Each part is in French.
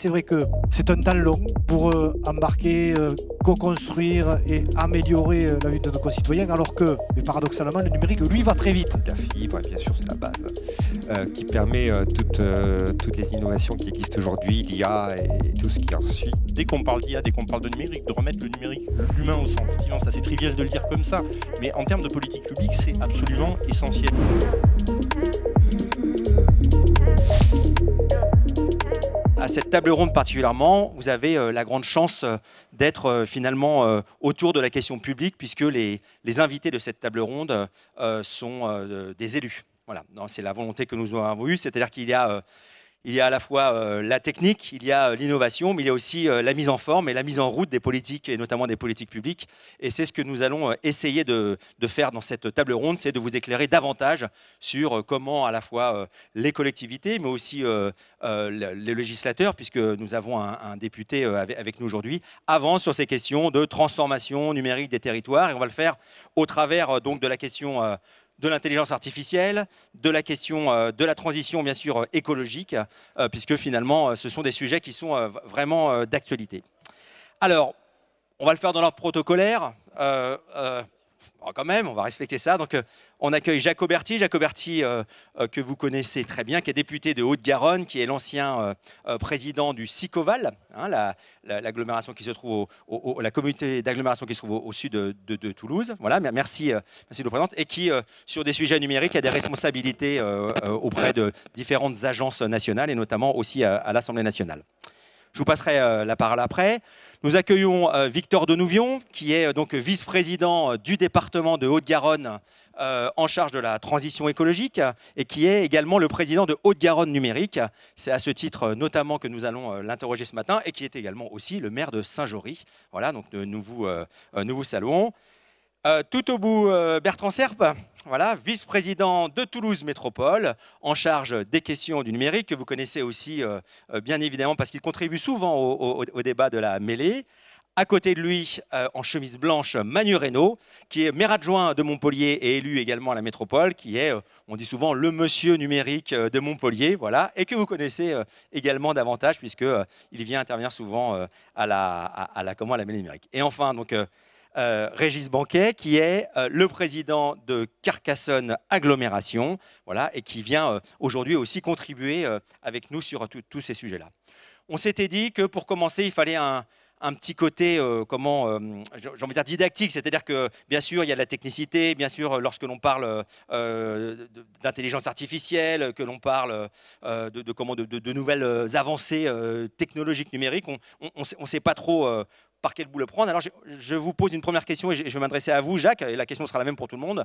C'est vrai que c'est un temps long pour embarquer, co-construire et améliorer la vie de nos concitoyens, alors que, mais paradoxalement, le numérique, lui, va très vite. La fibre, bien sûr, c'est la base, qui permet toutes les innovations qui existent aujourd'hui, l'IA et tout ce qui en suit. Dès qu'on parle d'IA, dès qu'on parle de numérique, de remettre le numérique, l'humain au centre. Effectivement, c'est assez trivial de le dire comme ça, mais en termes de politique publique, c'est absolument essentiel. À cette table ronde particulièrement, vous avez la grande chance d'être finalement autour de la question publique, puisque les invités de cette table ronde sont des élus. Voilà, c'est la volonté que nous avons eue, c'est-à-dire qu'il y a à la fois la technique, il y a l'innovation, mais il y a aussi la mise en forme et la mise en route des politiques, et notamment des politiques publiques. Et c'est ce que nous allons essayer de faire dans cette table ronde, c'est de vous éclairer davantage sur comment à la fois les collectivités, mais aussi les législateurs, puisque nous avons un député avec nous aujourd'hui, avancent sur ces questions de transformation numérique des territoires. Et on va le faire au travers donc de la question de l'intelligence artificielle, de la question de la transition bien sûr écologique, puisque finalement ce sont des sujets qui sont vraiment d'actualité. Alors, on va le faire dans l'ordre protocolaire, quand même, on va respecter ça. Donc on accueille Jacques Auberty, que vous connaissez très bien, qui est député de Haute-Garonne, qui est l'ancien président du SICOVAL, hein, l'agglomération qui se trouve la communauté d'agglomération qui se trouve au sud de Toulouse. Voilà, merci de le présenter, et qui, sur des sujets numériques, a des responsabilités auprès de différentes agences nationales, et notamment aussi à l'Assemblée nationale. Je vous passerai la parole après. Nous accueillons Victor Denouvion, qui est donc vice-président du département de Haute-Garonne en charge de la transition écologique, et qui est également le président de Haute-Garonne Numérique. C'est à ce titre notamment que nous allons l'interroger ce matin, et qui est également aussi le maire de Saint-Jory. Voilà, donc nous vous saluons. Tout au bout, Bertrand Serpe, voilà, vice-président de Toulouse Métropole, en charge des questions du numérique, que vous connaissez aussi bien évidemment parce qu'il contribue souvent au débat de la mêlée. À côté de lui, en chemise blanche, Manu Reynaud, qui est maire adjoint de Montpellier et élu également à la métropole, qui est, on dit souvent, le monsieur numérique de Montpellier, voilà, et que vous connaissez également davantage, puisqu'il vient intervenir souvent à la mêlée numérique. Et enfin, donc, Régis Banquet, qui est le président de Carcassonne Agglomération, voilà, et qui vient aujourd'hui aussi contribuer avec nous sur tous ces sujets-là. On s'était dit que pour commencer, il fallait un petit côté, j'ai envie de dire didactique, c'est-à-dire que bien sûr il y a de la technicité, bien sûr lorsque l'on parle d'intelligence artificielle, que l'on parle de nouvelles avancées technologiques numériques, on ne sait pas trop par quel bout le prendre. Alors je vous pose une première question et je vais m'adresser à vous, Jacques, et la question sera la même pour tout le monde.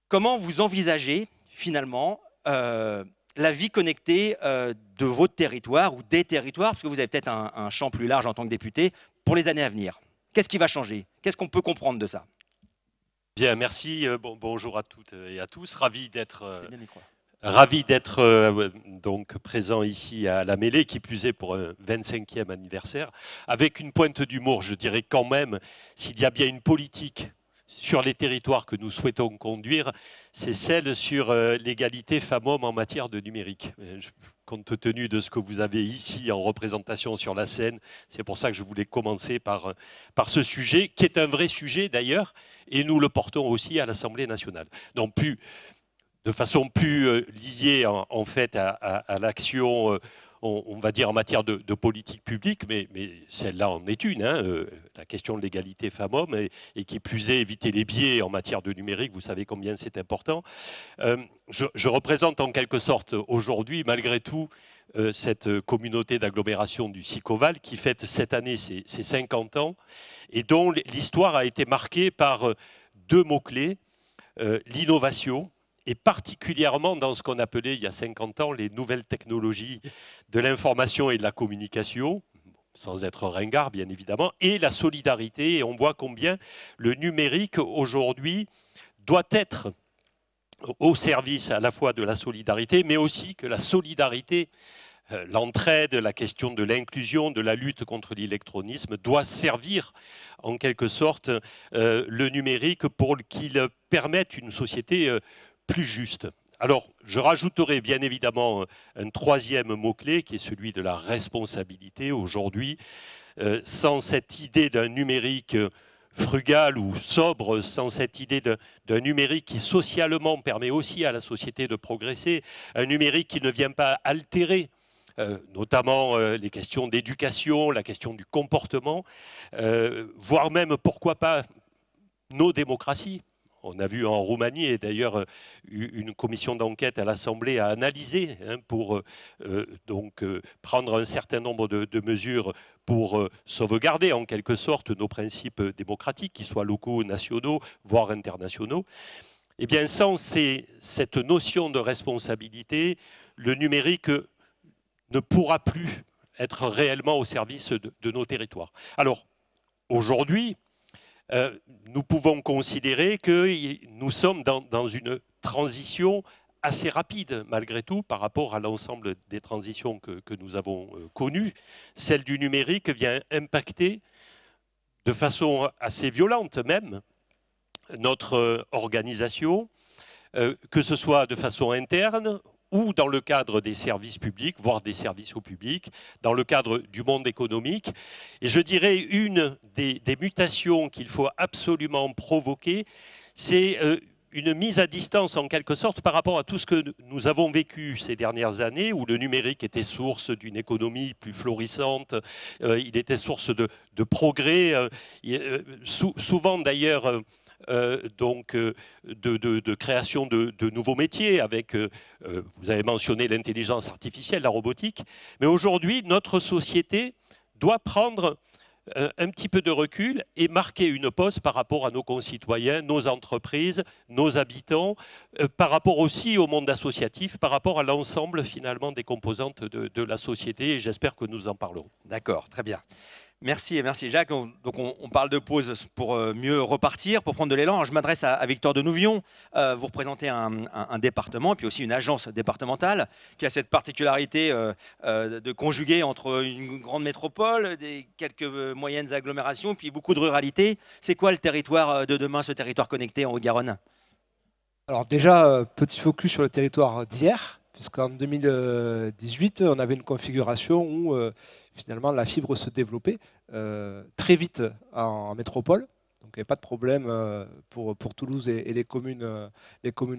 Comment vous envisagez finalement la vie connectée de votre territoire ou des territoires, parce que vous avez peut-être un champ plus large en tant que député, pour les années à venir? Qu'est-ce qui va changer? Qu'est-ce qu'on peut comprendre de ça? Bien, merci. Bonjour à toutes et à tous. Ravi d'être donc présent ici à la mêlée, qui plus est pour un 25e anniversaire, avec une pointe d'humour, je dirais quand même, s'il y a bien une politique sur les territoires que nous souhaitons conduire, c'est celle sur l'égalité femmes-hommes en matière de numérique. Compte tenu de ce que vous avez ici en représentation sur la scène, c'est pour ça que je voulais commencer par ce sujet, qui est un vrai sujet d'ailleurs, et nous le portons aussi à l'Assemblée nationale. Donc de façon plus liée en fait à l'action, on va dire en matière de politique publique, mais celle-là en est une, hein, la question de l'égalité femmes-hommes, et qui plus est éviter les biais en matière de numérique, vous savez combien c'est important. Je représente en quelque sorte aujourd'hui, malgré tout, cette communauté d'agglomération du SICOVAL, qui fête cette année ses 50 ans, et dont l'histoire a été marquée par deux mots-clés, l'innovation, et particulièrement dans ce qu'on appelait il y a 50 ans les nouvelles technologies de l'information et de la communication, sans être ringard bien évidemment, et la solidarité. Et on voit combien le numérique aujourd'hui doit être au service à la fois de la solidarité, mais aussi que la solidarité, l'entraide, la question de l'inclusion, de la lutte contre l'électronisme doit servir en quelque sorte le numérique pour qu'il permette une société plus juste. Alors, je rajouterai bien évidemment un troisième mot-clé qui est celui de la responsabilité aujourd'hui. Sans cette idée d'un numérique frugal ou sobre, sans cette idée d'un numérique qui socialement permet aussi à la société de progresser, un numérique qui ne vient pas altérer notamment les questions d'éducation, la question du comportement, voire même, pourquoi pas, nos démocraties. On a vu en Roumanie, et d'ailleurs une commission d'enquête à l'Assemblée a analysé pour prendre un certain nombre de mesures pour sauvegarder en quelque sorte nos principes démocratiques, qu'ils soient locaux, nationaux, voire internationaux. Eh bien, sans cette notion de responsabilité, le numérique ne pourra plus être réellement au service de nos territoires. Alors, aujourd'hui, nous pouvons considérer que nous sommes dans une transition assez rapide, malgré tout, par rapport à l'ensemble des transitions que nous avons connues. Celle du numérique vient impacter de façon assez violente même notre organisation, que ce soit de façon interne ou dans le cadre des services publics, voire des services au public, dans le cadre du monde économique. Et je dirais une des mutations qu'il faut absolument provoquer, c'est une mise à distance en quelque sorte par rapport à tout ce que nous avons vécu ces dernières années, où le numérique était source d'une économie plus florissante, il était source de progrès, souvent d'ailleurs de création de nouveaux métiers avec, vous avez mentionné l'intelligence artificielle, la robotique, mais aujourd'hui notre société doit prendre un petit peu de recul et marquer une pause par rapport à nos concitoyens, nos entreprises, nos habitants, par rapport aussi au monde associatif, par rapport à l'ensemble finalement des composantes de la société, et j'espère que nous en parlerons. D'accord, très bien. Merci Jacques. Donc on parle de pause pour mieux repartir, pour prendre de l'élan. Je m'adresse à Victor Denouvion. Vous représentez un département, et puis aussi une agence départementale qui a cette particularité de conjuguer entre une grande métropole, quelques moyennes agglomérations, puis beaucoup de ruralité. C'est quoi le territoire de demain, ce territoire connecté en Haute-Garonne? Alors déjà, petit focus sur le territoire d'hier, puisqu'en 2018, on avait une configuration où finalement la fibre se développait très vite en métropole. Donc il n'y avait pas de problème pour Toulouse et les communes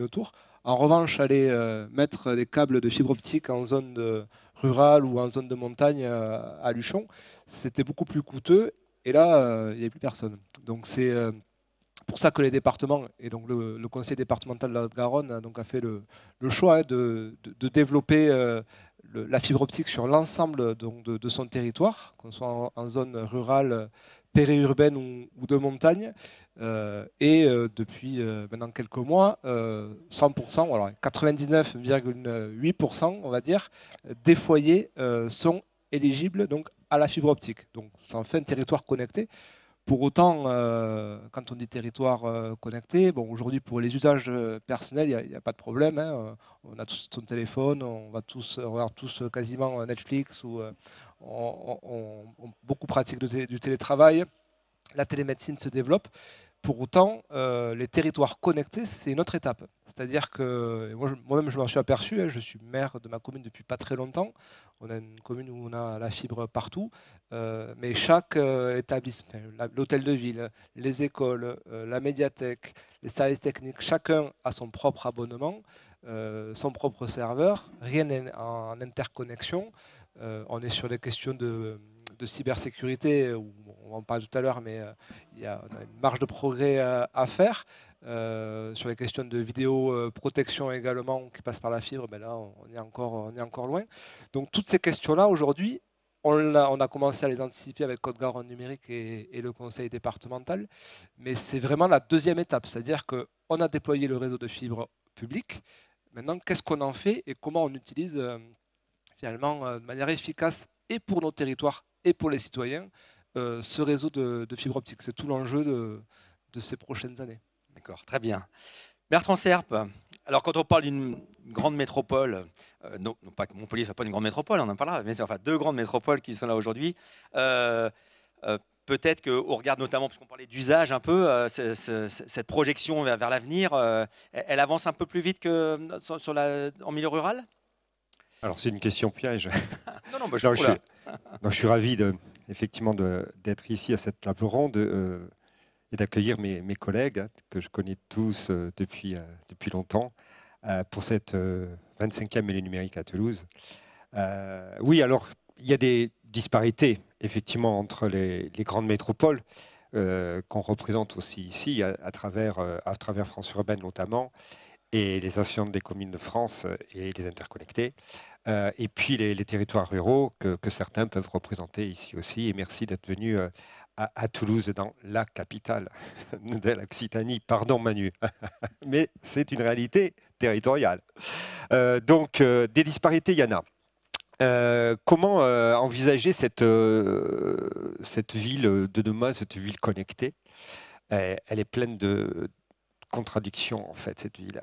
autour. En revanche, aller mettre des câbles de fibre optique en zone rurale ou en zone de montagne à Luchon, c'était beaucoup plus coûteux. Et là, il n'y avait plus personne. Donc c'est pour ça que les départements, et donc le conseil départemental de la Haute-Garonne a fait le choix de développer la fibre optique sur l'ensemble de son territoire, qu'on soit en zone rurale, périurbaine ou de montagne. Et depuis maintenant quelques mois, 100%, voilà, 99,8%, on va dire, des foyers sont éligibles donc, à la fibre optique. Donc ça en fait un territoire connecté. Pour autant, quand on dit territoire connecté, bon, aujourd'hui pour les usages personnels, il n'y a pas de problème. Hein. On a tous son téléphone, on regarde tous quasiment Netflix, ou on beaucoup pratiquent du télétravail. La télémédecine se développe. Pour autant, les territoires connectés, c'est une autre étape. C'est-à-dire que moi-même, je m'en suis aperçu. Hein, je suis maire de ma commune depuis pas très longtemps. On a une commune où on a la fibre partout. Mais chaque établissement, l'hôtel de ville, les écoles, la médiathèque, les services techniques, chacun a son propre abonnement, son propre serveur. Rien n'est en interconnexion. On est sur les questions de cybersécurité, on en parle tout à l'heure, mais on a une marge de progrès à faire. Sur les questions de vidéoprotection également, qui passent par la fibre, ben là, on est encore loin. Donc toutes ces questions-là, aujourd'hui, on a commencé à les anticiper avec Côte-Garonne numérique et le conseil départemental, mais c'est vraiment la deuxième étape, c'est-à-dire qu'on a déployé le réseau de fibre public. Maintenant, qu'est-ce qu'on en fait et comment on utilise finalement de manière efficace et pour nos territoires et pour les citoyens ce réseau de fibre optique. C'est tout l'enjeu de ces prochaines années. D'accord, très bien. Bertrand Serpe, alors quand on parle d'une grande métropole, non pas que Montpellier ne soit pas une grande métropole, on en parlera, mais c'est enfin deux grandes métropoles qui sont là aujourd'hui, peut-être qu'on regarde notamment, parce qu'on parlait d'usage un peu, cette projection vers l'avenir, elle avance un peu plus vite que en milieu rural? Alors c'est une question piège. Non, bah, Je suis ravi effectivement d'être ici à cette table ronde et d'accueillir mes collègues que je connais tous depuis longtemps pour cette 25e mêlée numérique à Toulouse. Oui, alors il y a des disparités effectivement entre les grandes métropoles qu'on représente aussi ici à travers France Urbaine notamment, et les associations des communes de France et les interconnectés, et puis les territoires ruraux que certains peuvent représenter ici aussi. Et merci d'être venu à Toulouse, dans la capitale de l'Occitanie. Pardon Manu, mais c'est une réalité territoriale. Donc des disparités, il y en a. Comment envisager cette ville de demain, cette ville connectée? Elle est pleine de contradictions, en fait, cette ville.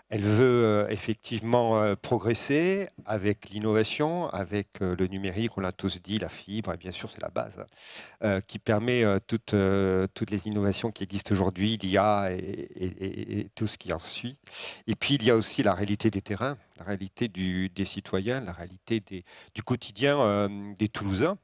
Elle veut effectivement progresser avec l'innovation, avec le numérique, on l'a tous dit, la fibre, et bien sûr c'est la base, qui permet toutes les innovations qui existent aujourd'hui, l'IA et tout ce qui en suit. Et puis il y a aussi la réalité des terrains, la réalité des citoyens, la réalité du quotidien des Toulousains,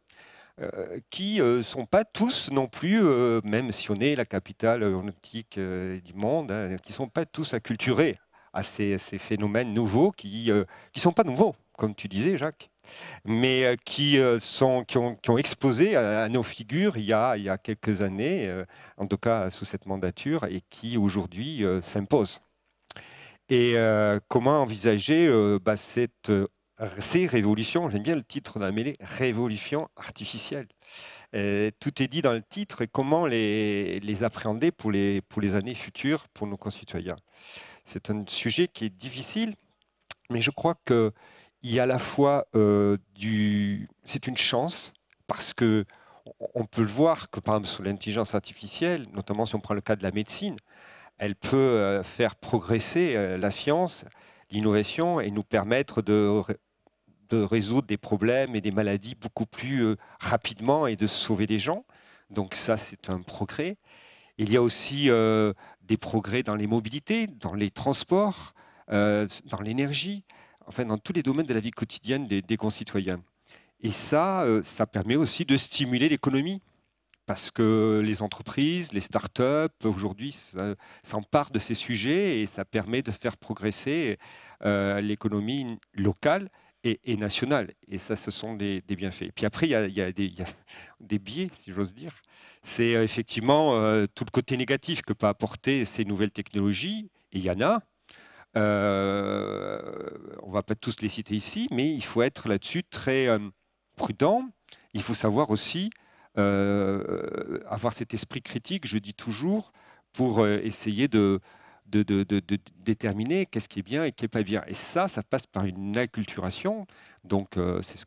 qui ne sont pas tous non plus, même si on est la capitale aéronautique du monde, hein, qui ne sont pas tous acculturés à ces phénomènes nouveaux qui ne sont pas nouveaux, comme tu disais, Jacques, mais qui ont exposé à nos figures il y a quelques années, en tout cas sous cette mandature, et qui aujourd'hui s'imposent. Et comment envisager ces révolutions, j'aime bien le titre de la mêlée, révolution artificielle. Tout est dit dans le titre, et comment les appréhender pour les années futures, pour nos concitoyens. C'est un sujet qui est difficile, mais je crois qu'il y a à la fois c'est une chance, parce que on peut le voir que par exemple sur l'intelligence artificielle, notamment si on prend le cas de la médecine, elle peut faire progresser la science, l'innovation, et nous permettre de résoudre des problèmes et des maladies beaucoup plus rapidement et de sauver des gens. Donc ça, c'est un progrès. Il y a aussi des progrès dans les mobilités, dans les transports, dans l'énergie, enfin dans tous les domaines de la vie quotidienne des concitoyens. Et ça permet aussi de stimuler l'économie, parce que les entreprises, les start-up, aujourd'hui, s'emparent de ces sujets, et ça permet de faire progresser l'économie locale et nationale. Et ça, ce sont des bienfaits. Et puis après, il y a des biais, si j'ose dire. C'est effectivement tout le côté négatif que peut apporter ces nouvelles technologies. Et il y en a. On ne va pas tous les citer ici, mais il faut être là-dessus très prudent. Il faut savoir aussi avoir cet esprit critique, je dis toujours, pour essayer de déterminer qu'est-ce qui est bien et qui n'est pas bien. Et ça passe par une acculturation. Donc c'est ce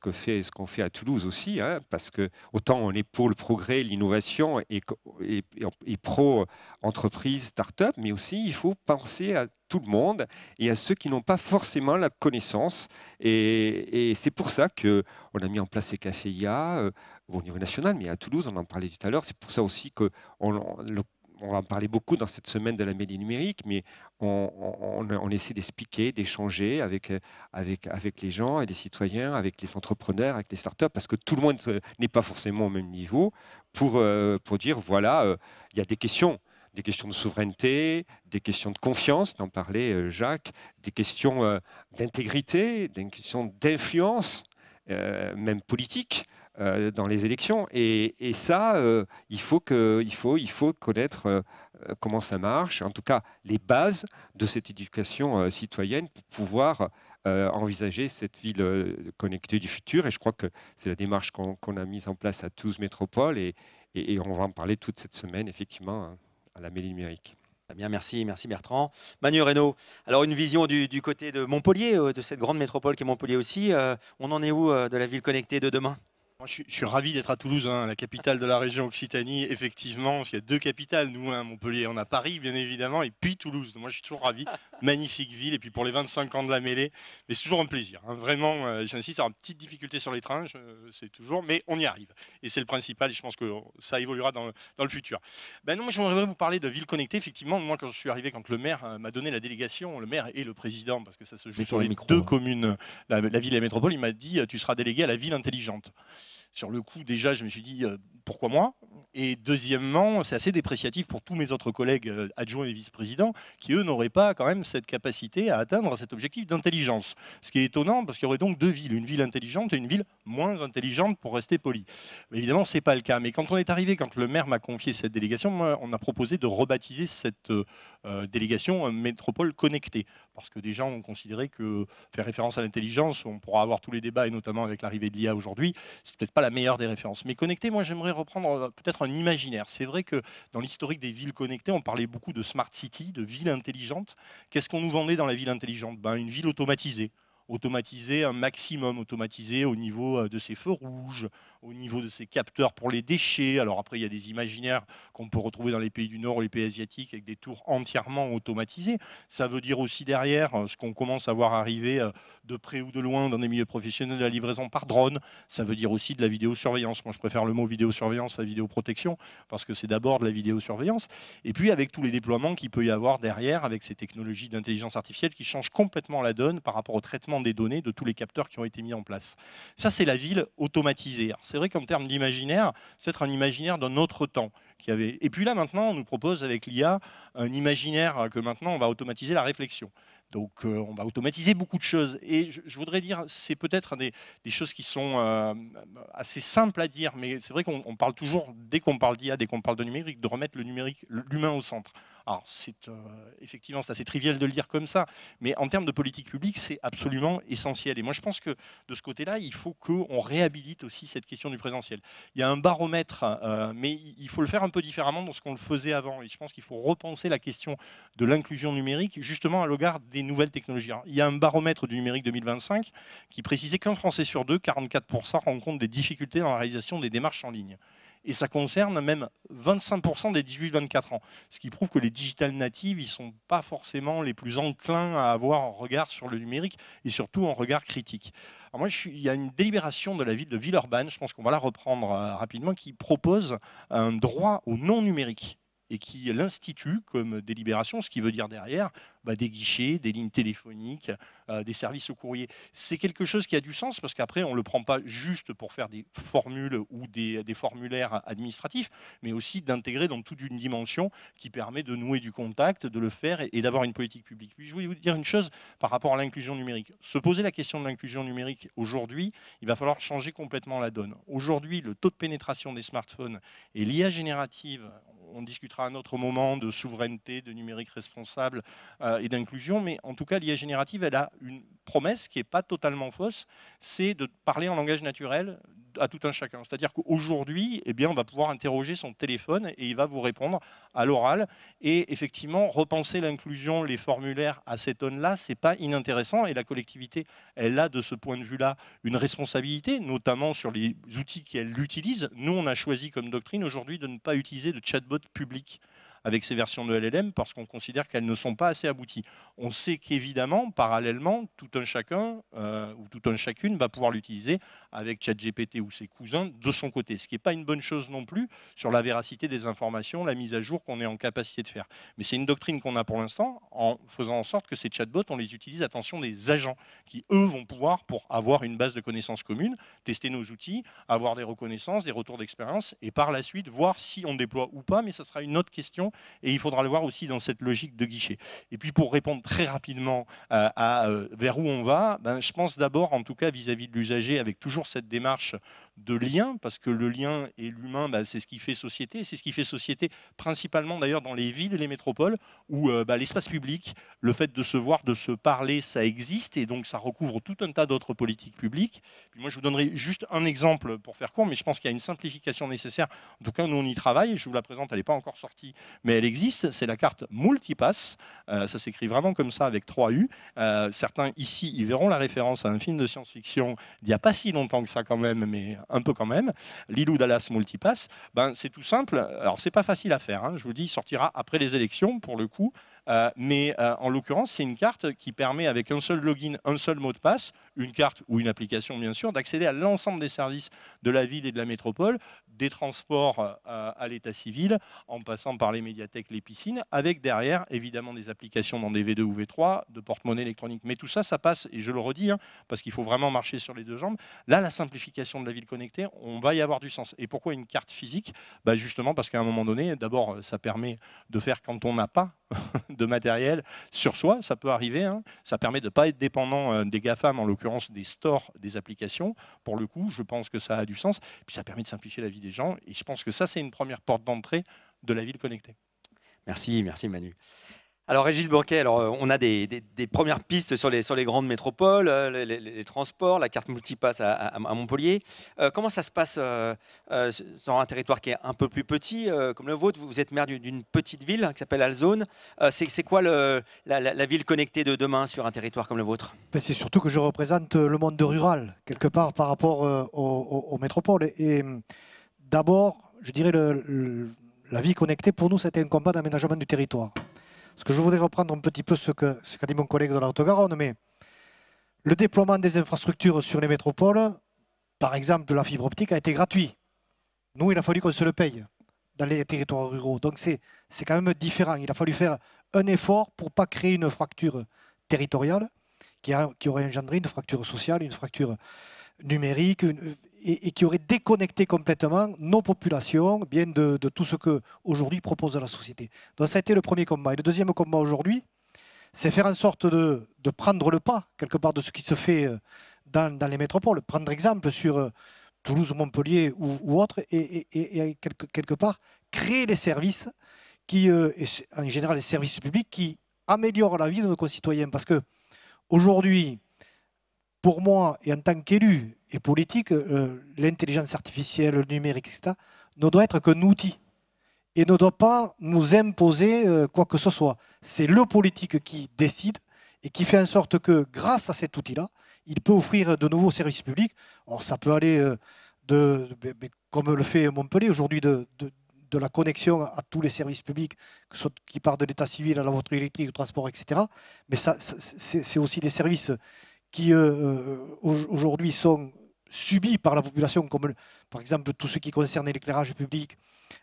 qu'on fait à Toulouse aussi, hein, parce que autant on est pour le progrès, l'innovation et pro-entreprise, start-up, mais aussi il faut penser à tout le monde et à ceux qui n'ont pas forcément la connaissance. Et c'est pour ça qu'on a mis en place ces cafés IA au niveau national, mais à Toulouse, on en parlait tout à l'heure. C'est pour ça aussi qu'on va en parler beaucoup dans cette semaine de la mêlée numérique, mais on essaie d'expliquer, d'échanger avec les gens et les citoyens, avec les entrepreneurs, avec les startups, parce que tout le monde n'est pas forcément au même niveau, pour dire, voilà, il y a des questions de souveraineté, des questions de confiance, d'en parler Jacques, des questions d'intégrité, des questions d'influence, même politique, dans les élections, et ça, il faut connaître comment ça marche, en tout cas les bases de cette éducation citoyenne pour pouvoir envisager cette ville connectée du futur. Et je crois que c'est la démarche qu'on a mise en place à Toulouse Métropole, et on va en parler toute cette semaine, effectivement, à la mêlée numérique. Bien, merci Bertrand. Manu Reynaud, alors une vision du côté de Montpellier, de cette grande métropole qui est Montpellier aussi. On en est où de la ville connectée de demain ? Moi, je suis ravi d'être à Toulouse, hein, la capitale de la région Occitanie. Effectivement, il y a deux capitales, nous, hein, Montpellier, on a Paris, bien évidemment, et puis Toulouse. Moi, je suis toujours ravi. Magnifique ville. Et puis pour les 25 ans de la mêlée, mais c'est toujours un plaisir. Hein. Vraiment, j'insiste, il y a une petite difficulté sur les trains, c'est toujours, mais on y arrive. Et c'est le principal, et je pense que ça évoluera dans le futur. Ben non, moi, j'aimerais vous parler de ville connectée. Effectivement, moi, quand je suis arrivé, quand le maire m'a donné la délégation, le maire et le président, parce que ça se joue sur les deux communes, la ville et la métropole, il m'a dit, tu seras délégué à la ville intelligente. Sur le coup, déjà, je me suis dit, pourquoi moi? Et deuxièmement, c'est assez dépréciatif pour tous mes autres collègues adjoints et vice-présidents qui, eux, n'auraient pas quand même cette capacité à atteindre cet objectif d'intelligence. Ce qui est étonnant, parce qu'il y aurait donc deux villes, une ville intelligente et une ville moins intelligente, pour rester poli. Mais évidemment, ce n'est pas le cas. Mais quand on est arrivé, quand le maire m'a confié cette délégation, moi, on a proposé de rebaptiser cette délégation métropole connectée. Parce que déjà, on considérait que faire référence à l'intelligence, on pourra avoir tous les débats, et notamment avec l'arrivée de l'IA aujourd'hui, c'est peut-être pas la meilleure des références. Mais connectée, moi, j'aimerais reprendre peut-être un imaginaire. C'est vrai que dans l'historique des villes connectées, on parlait beaucoup de smart city, de villes intelligentes. Qu'est-ce qu'on nous vendait dans la ville intelligente? Une ville automatisée. Automatisée un maximum, automatisée au niveau de ses feux rouges, au niveau de ses capteurs pour les déchets. Alors après, il y a des imaginaires qu'on peut retrouver dans les pays du Nord ou les pays asiatiques avec des tours entièrement automatisées. Ça veut dire aussi derrière ce qu'on commence à voir arriver de près ou de loin dans des milieux professionnels, de la livraison par drone. Ça veut dire aussi de la vidéosurveillance. Moi, je préfère le mot vidéosurveillance à vidéoprotection parce que c'est d'abord de la vidéosurveillance. Et puis avec tous les déploiements qu'il peut y avoir derrière, avec ces technologies d'intelligence artificielle qui changent complètement la donne par rapport au traitement des données de tous les capteurs qui ont été mis en place. Ça, c'est la ville automatisée. C'est vrai qu'en termes d'imaginaire, c'est être un imaginaire d'un autre temps. Et puis là, maintenant, on nous propose avec l'IA un imaginaire que maintenant, on va automatiser la réflexion. Donc, on va automatiser beaucoup de choses. Et je voudrais dire, c'est peut-être des choses qui sont assez simples à dire, mais c'est vrai qu'on parle toujours, dès qu'on parle d'IA, dès qu'on parle de numérique, de remettre l'humain au centre. Alors, effectivement, c'est assez trivial de le dire comme ça, mais en termes de politique publique, c'est absolument essentiel. Et moi, je pense que de ce côté-là, il faut qu'on réhabilite aussi cette question du présentiel. Il y a un baromètre, mais il faut le faire un peu différemment de ce qu'on le faisait avant. Et je pense qu'il faut repenser la question de l'inclusion numérique, justement à l'égard des nouvelles technologies. Alors, il y a un baromètre du numérique 2025 qui précisait qu'un Français sur deux, 44%, rencontre des difficultés dans la réalisation des démarches en ligne. Et ça concerne même 25% des 18-24 ans. Ce qui prouve que les digital natives, ils ne sont pas forcément les plus enclins à avoir un regard sur le numérique et surtout un regard critique. Alors moi, il y a une délibération de la ville de Villeurbanne, je pense qu'on va la reprendre rapidement, qui propose un droit au non-numérique et qui l'institue comme délibération, ce qui veut dire derrière des guichets, des lignes téléphoniques, des services au courrier. C'est quelque chose qui a du sens parce qu'après, on ne le prend pas juste pour faire des formules ou des formulaires administratifs, mais aussi d'intégrer dans toute une dimension qui permet de nouer du contact, de le faire et d'avoir une politique publique. Puis je voulais vous dire une chose par rapport à l'inclusion numérique. Se poser la question de l'inclusion numérique aujourd'hui, il va falloir changer complètement la donne. Aujourd'hui, le taux de pénétration des smartphones et l'IA générative, on discutera à un autre moment de souveraineté, de numérique responsable et d'inclusion, mais en tout cas, l'IA générative, elle a une promesse qui n'est pas totalement fausse, c'est de parler en langage naturel à tout un chacun. C'est-à-dire qu'aujourd'hui, on va pouvoir interroger son téléphone et il va vous répondre à l'oral. Et effectivement, repenser l'inclusion, les formulaires à cette aune-là, c'est pas inintéressant. Et la collectivité, elle a de ce point de vue-là une responsabilité, notamment sur les outils qu'elle utilise. Nous, on a choisi comme doctrine aujourd'hui de ne pas utiliser de chatbot public avec ces versions de LLM parce qu'on considère qu'elles ne sont pas assez abouties. On sait qu'évidemment, parallèlement, tout un chacun ou tout un chacune va pouvoir l'utiliser avec ChatGPT ou ses cousins de son côté, ce qui n'est pas une bonne chose non plus sur la véracité des informations, la mise à jour qu'on est en capacité de faire. Mais c'est une doctrine qu'on a pour l'instant en faisant en sorte que ces chatbots, on les utilise, attention, des agents qui, eux, vont pouvoir, pour avoir une base de connaissances communes, tester nos outils, avoir des reconnaissances, des retours d'expérience et par la suite voir si on déploie ou pas, mais ça sera une autre question et il faudra le voir aussi dans cette logique de guichet. Et puis pour répondre très rapidement vers où on va, je pense d'abord, en tout cas vis-à-vis de l'usager, avec toujours cette démarche de lien, parce que le lien et l'humain, c'est ce qui fait société. C'est ce qui fait société principalement d'ailleurs dans les villes et les métropoles, où l'espace public, le fait de se voir, de se parler, ça existe, et donc ça recouvre tout un tas d'autres politiques publiques. Puis moi, je vous donnerai juste un exemple pour faire court, mais je pense qu'il y a une simplification nécessaire. En tout cas, nous, on y travaille. Je vous la présente, elle n'est pas encore sortie, mais elle existe. C'est la carte Multipass. Ça s'écrit vraiment comme ça, avec 3 U. Certains ici, ils verront la référence à un film de science-fiction d'il n'y a pas si longtemps que ça quand même, mais un peu quand même, Lilou Dallas Multipass, ben, c'est tout simple. Alors, c'est pas facile à faire, hein. Je vous dis, il sortira après les élections, pour le coup. Mais en l'occurrence, c'est une carte qui permet, avec un seul login, un seul mot de passe, une carte ou une application, bien sûr, d'accéder à l'ensemble des services de la ville et de la métropole, des transports à l'état civil, en passant par les médiathèques, les piscines, avec derrière, évidemment, des applications dans des V2 ou V3, de porte-monnaie électronique. Mais tout ça, ça passe, et je le redis, hein, parce qu'il faut vraiment marcher sur les deux jambes. Là, la simplification de la ville connectée, on va y avoir du sens. Et pourquoi une carte physique? Bah, justement, parce qu'à un moment donné, d'abord, ça permet de faire quand on n'a pas de matériel sur soi, ça peut arriver, hein. Ça permet de ne pas être dépendant des GAFAM, en l'occurrence des stores des applications. Pour le coup, je pense que ça a du sens. Puis ça permet de simplifier la vie des gens. Et je pense que ça, c'est une première porte d'entrée de la ville connectée. Merci Manu. Alors Régis Bourquet, alors, on a des premières pistes sur les grandes métropoles, les transports, la carte multipass à Montpellier. Comment ça se passe sur un territoire qui est un peu plus petit comme le vôtre? Vous êtes maire d'une petite ville qui s'appelle Alzone. C'est quoi la ville connectée de demain sur un territoire comme le vôtre? Ben, c'est surtout que je représente le monde rural, quelque part, par rapport aux métropoles. Et d'abord, je dirais, la vie connectée, pour nous, c'était un combat d'aménagement du territoire. Parce que je voudrais reprendre un petit peu ce qu'a dit mon collègue de la Haute-Garonne, mais le déploiement des infrastructures sur les métropoles, par exemple de la fibre optique, a été gratuit. Nous, il a fallu qu'on se le paye dans les territoires ruraux. Donc c'est quand même différent. Il a fallu faire un effort pour ne pas créer une fracture territoriale qui aurait engendré une fracture sociale, une fracture numérique, et qui aurait déconnecté complètement nos populations bien de tout ce qu'aujourd'hui propose la société. Donc ça a été le premier combat. Et le deuxième combat aujourd'hui, c'est faire en sorte de prendre le pas, quelque part, de ce qui se fait dans les métropoles. Prendre exemple sur Toulouse, Montpellier ou autre, et quelque part, créer les services qui, en général les services publics, qui améliorent la vie de nos concitoyens. Parce que aujourd'hui, pour moi, et en tant qu'élu et politique, l'intelligence artificielle, le numérique, etc., ne doit être qu'un outil et ne doit pas nous imposer quoi que ce soit. C'est le politique qui décide et qui fait en sorte que, grâce à cet outil-là, il peut offrir de nouveaux services publics. Alors, ça peut aller, comme le fait Montpellier aujourd'hui, de la connexion à tous les services publics, qui partent de l'état civil à la voiture électrique, au transport, etc. Mais c'est aussi des services qui aujourd'hui sont subis par la population, comme par exemple tout ce qui concerne l'éclairage public,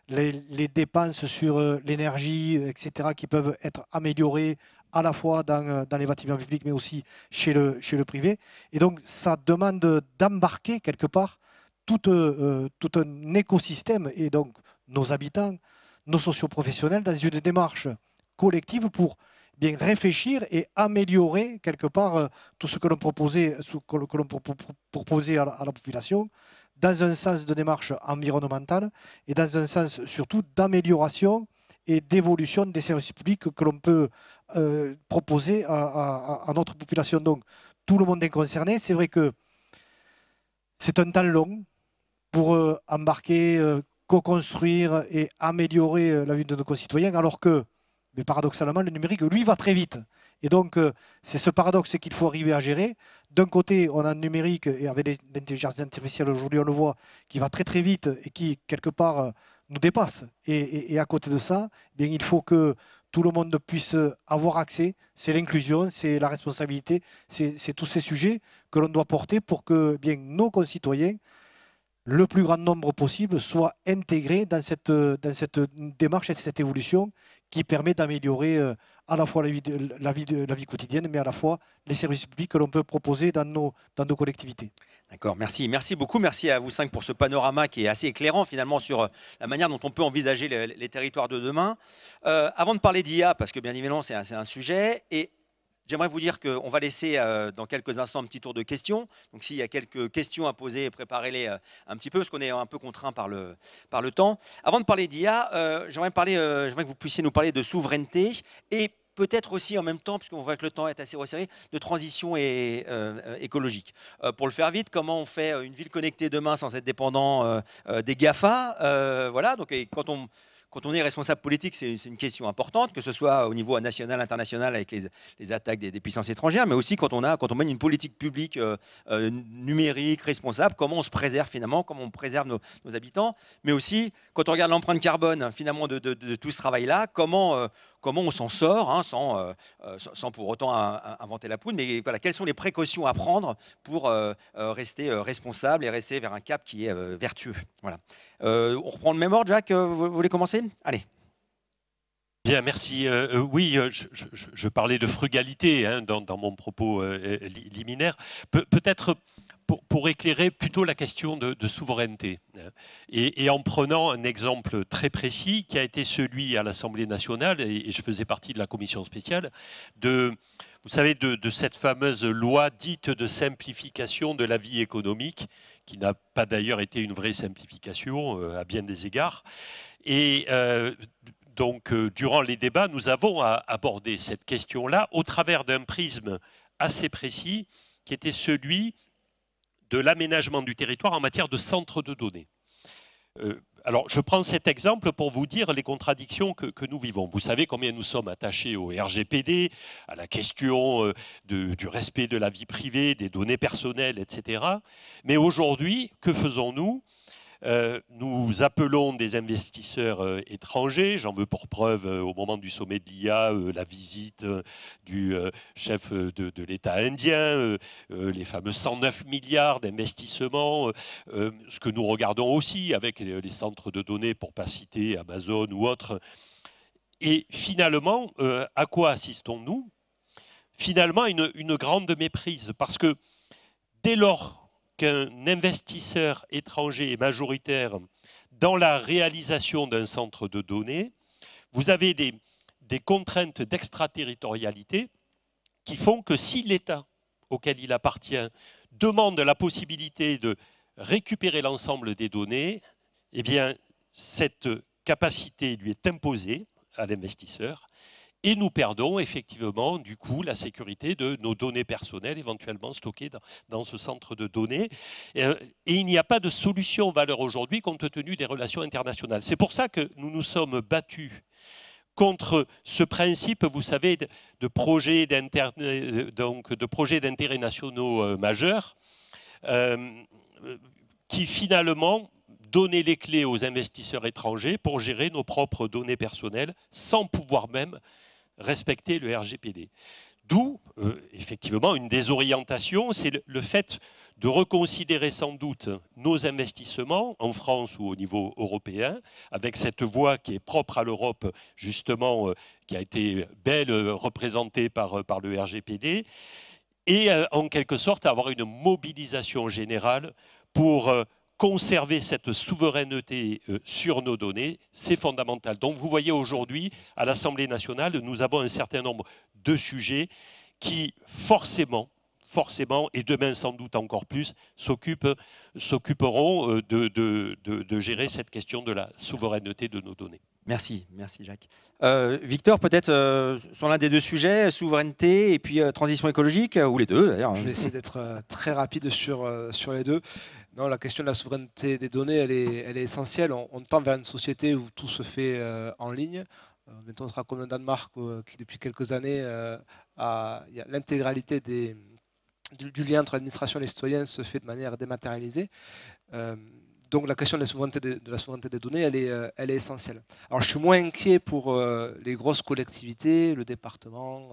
les dépenses sur l'énergie, etc., qui peuvent être améliorées à la fois dans les bâtiments publics, mais aussi chez le privé. Et donc, ça demande d'embarquer quelque part tout un écosystème, et donc nos habitants, nos socioprofessionnels, dans une démarche collective pour bien réfléchir et améliorer quelque part tout ce que l'on proposait, à la population, dans un sens de démarche environnementale et dans un sens surtout d'amélioration et d'évolution des services publics que l'on peut proposer à notre population. Donc tout le monde est concerné. C'est vrai que c'est un temps long pour embarquer, co-construire et améliorer la vie de nos concitoyens, alors que, mais paradoxalement, le numérique, lui, va très vite. Et donc, c'est ce paradoxe qu'il faut arriver à gérer. D'un côté, on a un numérique, et avec l'intelligence artificielle, aujourd'hui, on le voit, qui va très très vite et qui, quelque part, nous dépasse. Et à côté de ça, eh bien, il faut que tout le monde puisse avoir accès. C'est l'inclusion, c'est la responsabilité, c'est tous ces sujets que l'on doit porter pour que bien, nos concitoyens, le plus grand nombre possible, soient intégrés dans cette démarche et cette évolution qui permet d'améliorer à la fois la vie quotidienne, mais à la fois les services publics que l'on peut proposer dans nos collectivités. D'accord, merci beaucoup. Merci à vous cinq pour ce panorama qui est assez éclairant finalement sur la manière dont on peut envisager les territoires de demain. Avant de parler d'IA, parce que bien évidemment c'est un sujet, et j'aimerais vous dire qu'on va laisser dans quelques instants un petit tour de questions. Donc s'il y a quelques questions à poser, préparez-les un petit peu, parce qu'on est un peu contraint par le temps. Avant de parler d'IA, j'aimerais que vous puissiez nous parler de souveraineté et peut-être aussi en même temps, puisqu'on voit que le temps est assez resserré, de transition écologique. Pour le faire vite, comment on fait une ville connectée demain sans être dépendant des GAFA, voilà, donc, et quand quand on est responsable politique, c'est une question importante, que ce soit au niveau national, international, avec les attaques des puissances étrangères, mais aussi quand on mène une politique publique numérique, responsable, comment on se préserve finalement, comment on préserve nos habitants, mais aussi quand on regarde l'empreinte carbone finalement de tout ce travail-là, comment on s'en sort, hein, sans pour autant inventer la poudre, mais voilà, quelles sont les précautions à prendre pour rester responsable et rester vers un cap qui est vertueux. Voilà. On reprend le même ordre, Jacques, vous voulez commencer? Allez. Bien, merci. Oui, je parlais de frugalité hein, dans mon propos liminaire. Peut-être pour éclairer plutôt la question de souveraineté. Et en prenant un exemple très précis qui a été celui à l'Assemblée nationale, et je faisais partie de la commission spéciale, vous savez, de cette fameuse loi dite de simplification de la vie économique, qui n'a pas d'ailleurs été une vraie simplification à bien des égards. Et donc, durant les débats, nous avons abordé cette question-là au travers d'un prisme assez précis, qui était celui de l'aménagement du territoire en matière de centres de données. Alors, je prends cet exemple pour vous dire les contradictions que nous vivons. Vous savez combien nous sommes attachés au RGPD, à la question du respect de la vie privée, des données personnelles, etc. Mais aujourd'hui, que faisons-nous ? Nous appelons des investisseurs étrangers. J'en veux pour preuve, au moment du sommet de l'IA, la visite du chef de l'État indien, les fameux 109 milliards d'investissements, ce que nous regardons aussi avec les centres de données, pour ne pas citer Amazon ou autres. Et finalement, à quoi assistons-nous? Finalement, une grande méprise, parce que dès lors qu'un investisseur étranger est majoritaire dans la réalisation d'un centre de données, vous avez des contraintes d'extraterritorialité qui font que si l'État auquel il appartient demande la possibilité de récupérer l'ensemble des données, eh bien, cette capacité lui est imposée à l'investisseur. Et nous perdons effectivement, du coup, la sécurité de nos données personnelles éventuellement stockées dans ce centre de données. Et il n'y a pas de solution valeur aujourd'hui compte tenu des relations internationales. C'est pour ça que nous nous sommes battus contre ce principe, vous savez, de projets d'intérêts nationaux majeurs, qui finalement donnaient les clés aux investisseurs étrangers pour gérer nos propres données personnelles sans pouvoir même respecter le RGPD. D'où, effectivement, une désorientation, c'est le fait de reconsidérer sans doute nos investissements en France ou au niveau européen, avec cette voie qui est propre à l'Europe, justement, qui a été belle représentée par le RGPD, et en quelque sorte avoir une mobilisation générale pour conserver cette souveraineté sur nos données, c'est fondamental. Donc vous voyez aujourd'hui, à l'Assemblée nationale, nous avons un certain nombre de sujets qui forcément, et demain sans doute encore plus, s'occuperont de gérer cette question de la souveraineté de nos données. Merci Jacques. Victor, peut-être sur l'un des deux sujets, souveraineté et puis transition écologique, ou les deux d'ailleurs. Je vais essayer d'être très rapide sur les deux. Non, la question de la souveraineté des données, elle est essentielle. On tend vers une société où tout se fait en ligne. Maintenant, on sera comme le Danemark, qui depuis quelques années, il y a l'intégralité du lien entre l'administration et les citoyens se fait de manière dématérialisée. Donc la question de la souveraineté des données, elle est essentielle. Alors je suis moins inquiet pour les grosses collectivités, le département,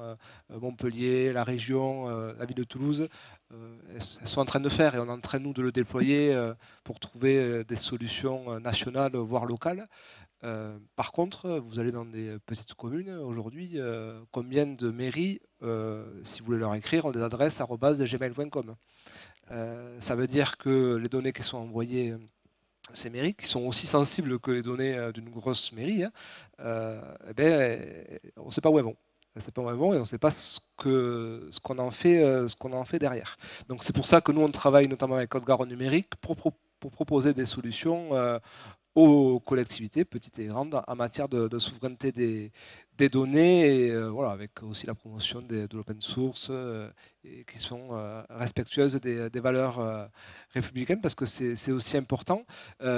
Montpellier, la région, la ville de Toulouse. Elles sont en train de faire et on est en train, nous, de le déployer pour trouver des solutions nationales, voire locales. Par contre, vous allez dans des petites communes aujourd'hui, combien de mairies, si vous voulez leur écrire, ont des adresses @gmail.com. Ça veut dire que les données qui sont envoyées, ces mairies, qui sont aussi sensibles que les données d'une grosse mairie, on ne sait pas où elles vont. On ne sait pas où elles vont et on ne sait pas ce qu'on en fait derrière. Donc c'est pour ça que nous, on travaille notamment avec Haute-Garonne Numérique pour proposer des solutions aux collectivités, petites et grandes, en matière de souveraineté des données, et voilà, avec aussi la promotion de l'open source, et qui sont respectueuses des valeurs républicaines, parce que c'est aussi important.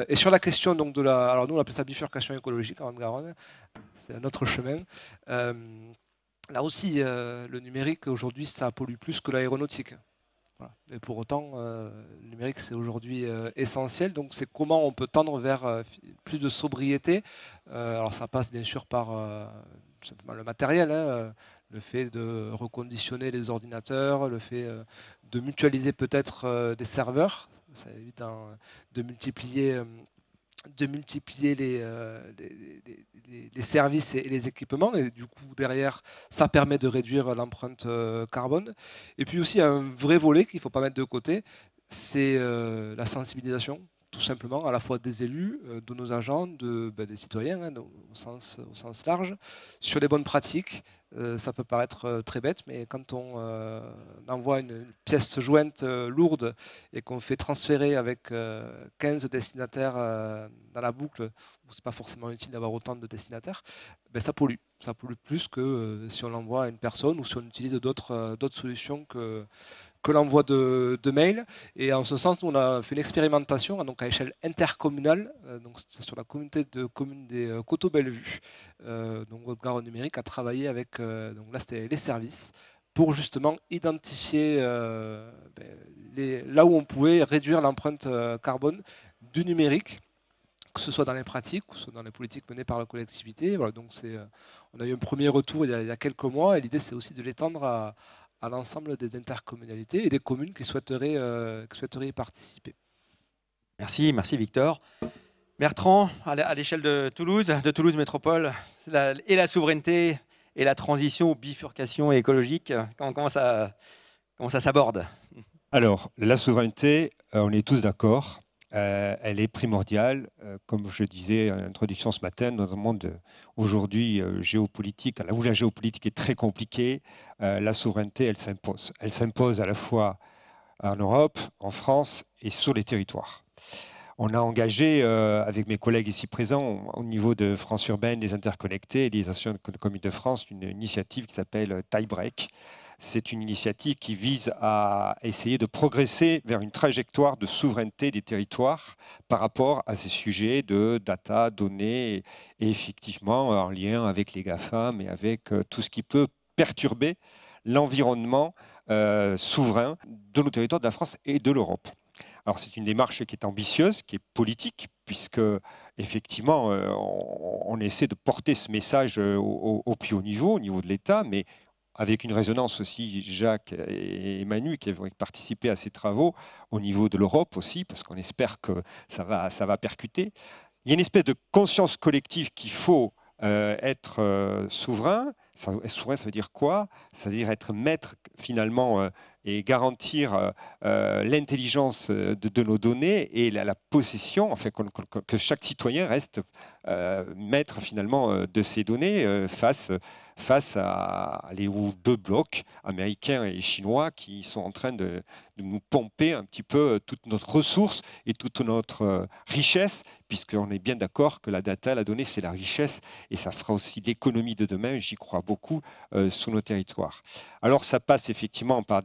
Et sur la question donc, alors nous on appelle ça bifurcation écologique en Haute-Garonne, c'est un autre chemin. Là aussi, le numérique aujourd'hui ça pollue plus que l'aéronautique. Voilà. Et pour autant, le numérique, c'est aujourd'hui essentiel. Donc, c'est comment on peut tendre vers plus de sobriété. Alors, ça passe bien sûr par simplement le matériel, hein, le fait de reconditionner les ordinateurs, le fait de mutualiser peut-être des serveurs. Ça évite de multiplier les services et les équipements, et du coup derrière ça permet de réduire l'empreinte carbone. Et puis aussi un vrai volet qu'il ne faut pas mettre de côté, c'est la sensibilisation, tout simplement, à la fois des élus, de nos agents, des citoyens, hein, au sens large, sur les bonnes pratiques. Ça peut paraître très bête, mais quand on envoie une pièce jointe lourde et qu'on fait transférer avec 15 destinataires dans la boucle, où ce n'est pas forcément utile d'avoir autant de destinataires, ben ça pollue. Ça pollue plus que si on l'envoie à une personne ou si on utilise d'autres solutions que l'envoi de mails. Et en ce sens, nous, on a fait une expérimentation donc à échelle intercommunale, donc c'est sur la communauté de communes des Coteaux-Bellevue. Donc Haute-Garonne Numérique a travaillé avec donc là, c'était les services pour justement identifier là où on pouvait réduire l'empreinte carbone du numérique, que ce soit dans les pratiques ou soit dans les politiques menées par la collectivité. Voilà, donc on a eu un premier retour il y a quelques mois, et l'idée c'est aussi de l'étendre à l'ensemble des intercommunalités et des communes qui souhaiteraient y participer. Merci Victor. Bertrand, à l'échelle de Toulouse Métropole, et la souveraineté et la transition ou bifurcation écologique, comment ça s'aborde? Alors, la souveraineté, on est tous d'accord, elle est primordiale. Comme je disais en introduction ce matin, dans un monde aujourd'hui géopolitique, où la géopolitique est très compliquée, la souveraineté, elle s'impose. Elle s'impose à la fois en Europe, en France et sur les territoires. On a engagé, avec mes collègues ici présents, au niveau de France Urbaine, des interconnectés et des associations de communes de France, une initiative qui s'appelle Tie-Break. C'est une initiative qui vise à essayer de progresser vers une trajectoire de souveraineté des territoires par rapport à ces sujets de data, données, et effectivement en lien avec les GAFAM et avec tout ce qui peut perturber l'environnement souverain de nos territoires, de la France et de l'Europe. Alors c'est une démarche qui est ambitieuse, qui est politique, puisque effectivement on essaie de porter ce message au plus haut niveau de l'État, mais avec une résonance aussi, Jacques et Manu, qui vont participer à ces travaux au niveau de l'Europe aussi, parce qu'on espère que ça va percuter. Il y a une espèce de conscience collective qu'il faut être souverain. Souverain, ça veut dire quoi? Ça veut dire être maître finalement et garantir l'intelligence de nos données et la possession, enfin, que chaque citoyen reste maître finalement de ces données face à les deux blocs américains et chinois qui sont en train de nous pomper un petit peu toute notre ressource et toute notre richesse, puisqu'on est bien d'accord que la data, la donnée, c'est la richesse, et ça fera aussi l'économie de demain, j'y crois beaucoup, sur nos territoires. Alors ça passe effectivement par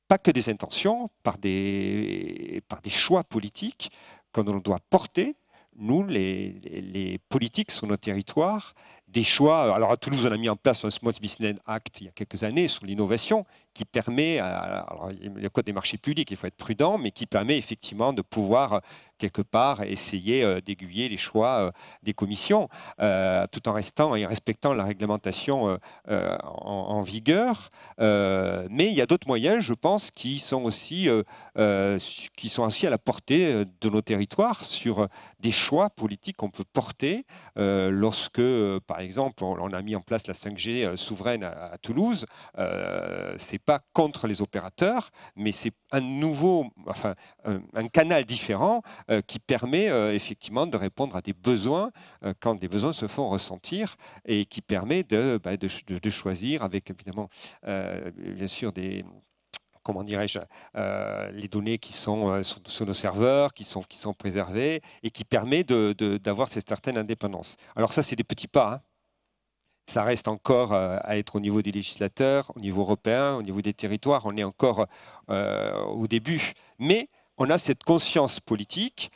pas que des intentions, par des choix politiques qu'on doit porter, nous, les politiques sur nos territoires, des choix. Alors à Toulouse, on a mis en place un Smart Business Act il y a quelques années sur l'innovation qui permet, alors, le code des marchés publics, il faut être prudent, mais qui permet effectivement de pouvoir quelque part essayer d'aiguiller les choix des commissions, tout en restant et respectant la réglementation en vigueur. Mais il y a d'autres moyens, je pense, qui sont aussi à la portée de nos territoires sur des choix politiques qu'on peut porter lorsque, par exemple, on a mis en place la 5G souveraine à Toulouse. C'est pas contre les opérateurs, mais c'est un canal différent qui permet effectivement de répondre à des besoins quand des besoins se font ressentir, et qui permet de choisir avec évidemment bien sûr comment dirais-je, les données qui sont sur nos serveurs, qui sont préservées et qui permet d'avoir cette certaine indépendance. Alors ça, c'est des petits pas. Hein. Ça reste encore à être au niveau des législateurs, au niveau européen, au niveau des territoires. On est encore au début. Mais on a cette conscience politique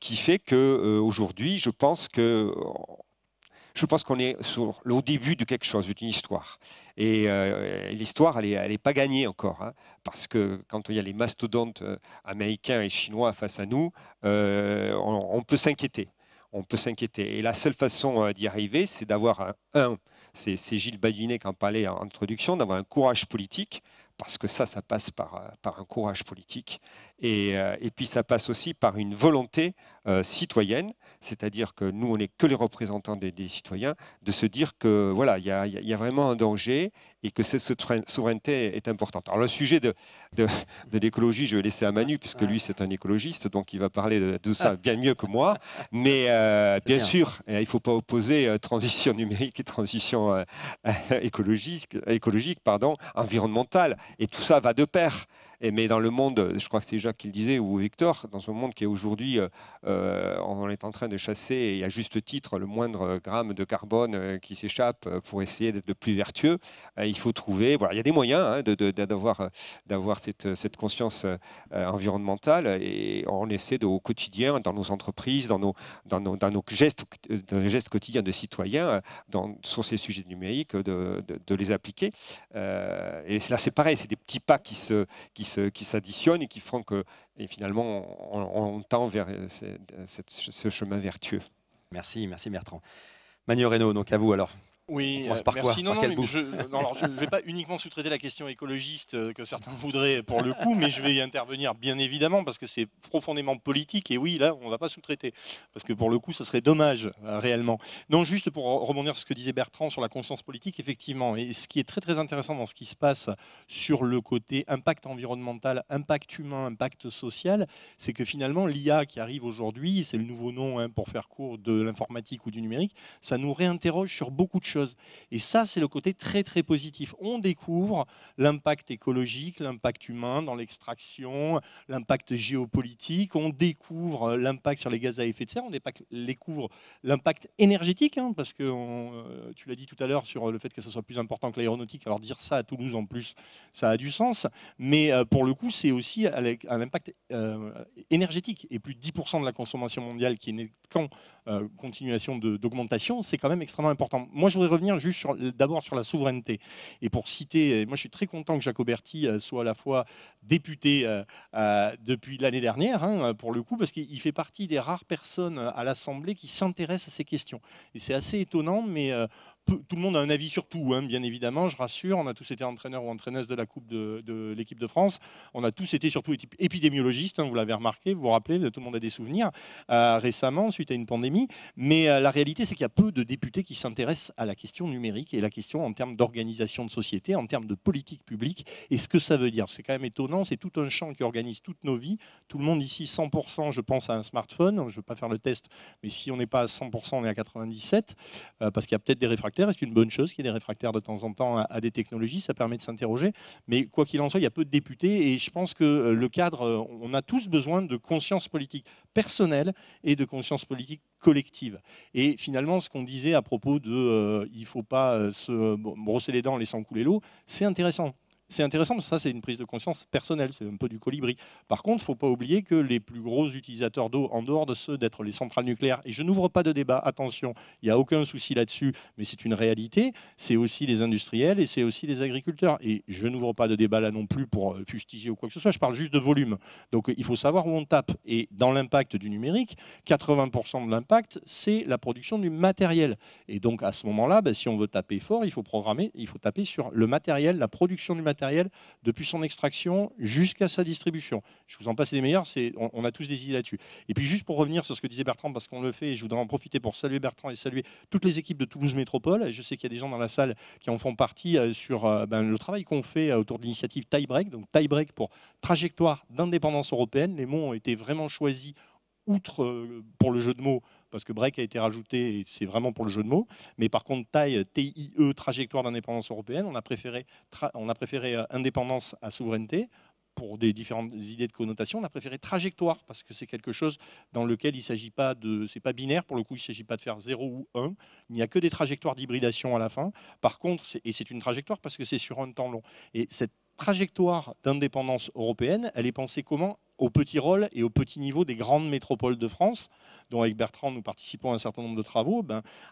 qui fait qu'aujourd'hui, je pense qu'on est au début de quelque chose, d'une histoire. Et l'histoire, elle n'est pas gagnée encore. Hein, parce que quand il y a les mastodontes américains et chinois face à nous, on peut s'inquiéter. On peut s'inquiéter. Et la seule façon d'y arriver, c'est d'avoir c'est Gilles Baluinet qui en parlait en introduction, d'avoir un courage politique, parce que ça passe par un courage politique. Et puis ça passe aussi par une volonté citoyenne, c'est-à-dire que nous, on n'est que les représentants des citoyens, de se dire que voilà, il y a vraiment un danger et que cette souveraineté est importante. Alors le sujet de l'écologie, je vais laisser à Manu, puisque lui, c'est un écologiste, donc il va parler de ça bien mieux que moi. Mais bien sûr, il ne faut pas opposer transition numérique et transition écologique, environnementale. Et tout ça va de pair. Mais dans le monde, je crois que c'est Jacques qui le disait, ou Victor, dans ce monde qui est aujourd'hui, on est en train de chasser, et à juste titre, le moindre gramme de carbone qui s'échappe pour essayer d'être le plus vertueux. Il faut trouver, voilà, il y a des moyens hein, d'avoir cette conscience environnementale, et on essaie au quotidien, dans nos entreprises, dans nos gestes quotidiens de citoyens, sur ces sujets numériques, de les appliquer. Et là, c'est pareil, c'est des petits pas qui s'additionnent et qui font que finalement on tend vers ce chemin vertueux. Merci Bertrand. Manu Reynaud, donc à vous alors. Oui, par merci. Quoi Non, par mais je ne vais pas uniquement sous-traiter la question écologiste que certains voudraient pour le coup, mais je vais y intervenir bien évidemment parce que c'est profondément politique. Et oui, là, on ne va pas sous-traiter parce que pour le coup, ce serait dommage réellement. Non, juste pour rebondir sur ce que disait Bertrand sur la conscience politique, effectivement. Et ce qui est très très intéressant dans ce qui se passe sur le côté impact environnemental, impact humain, impact social, c'est que finalement l'IA qui arrive aujourd'hui, c'est le nouveau nom hein, pour faire court de l'informatique ou du numérique, ça nous réinterroge sur beaucoup de choses. Et ça, c'est le côté très très positif. On découvre l'impact écologique, l'impact humain dans l'extraction, l'impact géopolitique, on découvre l'impact sur les gaz à effet de serre, on découvre l'impact énergétique, hein, parce que tu l'as dit tout à l'heure sur le fait que ça soit plus important que l'aéronautique. Alors dire ça à Toulouse en plus, ça a du sens. Mais pour le coup, c'est aussi un impact énergétique. Et plus de 10% de la consommation mondiale qui n'est qu'en continuation d'augmentation, c'est quand même extrêmement important. Moi, je voudrais revenir juste d'abord sur la souveraineté. Et pour citer, moi je suis très content que Jacques Auberty soit à la fois député depuis l'année dernière, hein, pour le coup, parce qu'il fait partie des rares personnes à l'Assemblée qui s'intéressent à ces questions. Et c'est assez étonnant, mais tout le monde a un avis sur tout, hein, bien évidemment, je rassure. On a tous été entraîneurs ou entraîneuses de la Coupe de l'équipe de France. On a tous été surtout épidémiologistes, hein, vous l'avez remarqué, vous vous rappelez, tout le monde a des souvenirs récemment, suite à une pandémie. Mais la réalité, c'est qu'il y a peu de députés qui s'intéressent à la question numérique et la question en termes d'organisation de société, en termes de politique publique. Et ce que ça veut dire, c'est quand même étonnant, c'est tout un champ qui organise toutes nos vies. Tout le monde ici, 100%, je pense, à un smartphone. Je ne veux pas faire le test, mais si on n'est pas à 100%, on est à 97%, parce qu'il y a peut-être des réfractaires. C'est une bonne chose qu'il y ait des réfractaires de temps en temps à des technologies, ça permet de s'interroger. Mais quoi qu'il en soit, il y a peu de députés et je pense que le cadre, on a tous besoin de conscience politique personnelle et de conscience politique collective. Et finalement, ce qu'on disait à propos de il ne faut pas se brosser les dents en laissant couler l'eau, c'est intéressant. C'est intéressant parce que ça, c'est une prise de conscience personnelle, c'est un peu du colibri. Par contre, il ne faut pas oublier que les plus gros utilisateurs d'eau, en dehors de ceux d'être les centrales nucléaires, et je n'ouvre pas de débat, attention, il n'y a aucun souci là-dessus, mais c'est une réalité, c'est aussi les industriels et c'est aussi les agriculteurs. Et je n'ouvre pas de débat là non plus pour fustiger ou quoi que ce soit, je parle juste de volume. Donc il faut savoir où on tape. Et dans l'impact du numérique, 80% de l'impact, c'est la production du matériel. Et donc à ce moment-là, si on veut taper fort, il faut programmer, il faut taper sur le matériel, la production du matériel, depuis son extraction jusqu'à sa distribution. Je vous en passe des meilleurs, on a tous des idées là-dessus. Et puis juste pour revenir sur ce que disait Bertrand, parce qu'on le fait, et je voudrais en profiter pour saluer Bertrand et saluer toutes les équipes de Toulouse Métropole. Et je sais qu'il y a des gens dans la salle qui en font partie sur le travail qu'on fait autour de l'initiative Tie Break. Donc Tie Break pour trajectoire d'indépendance européenne. Les mots ont été vraiment choisis outre pour le jeu de mots, parce que break a été rajouté et c'est vraiment pour le jeu de mots, mais par contre taille, TIE, trajectoire d'indépendance européenne, on a préféré indépendance à souveraineté. Pour des différentes idées de connotation, on a préféré trajectoire parce que c'est quelque chose dans lequel il ne s'agit pas de, c'est pas binaire pour le coup, il ne s'agit pas de faire 0 ou 1. Il n'y a que des trajectoires d'hybridation à la fin. Par contre, c'est une trajectoire parce que c'est sur un temps long. Et cette trajectoire d'indépendance européenne, elle est pensée comment? Au petit rôle et au petit niveau des grandes métropoles de France, dont avec Bertrand nous participons à un certain nombre de travaux,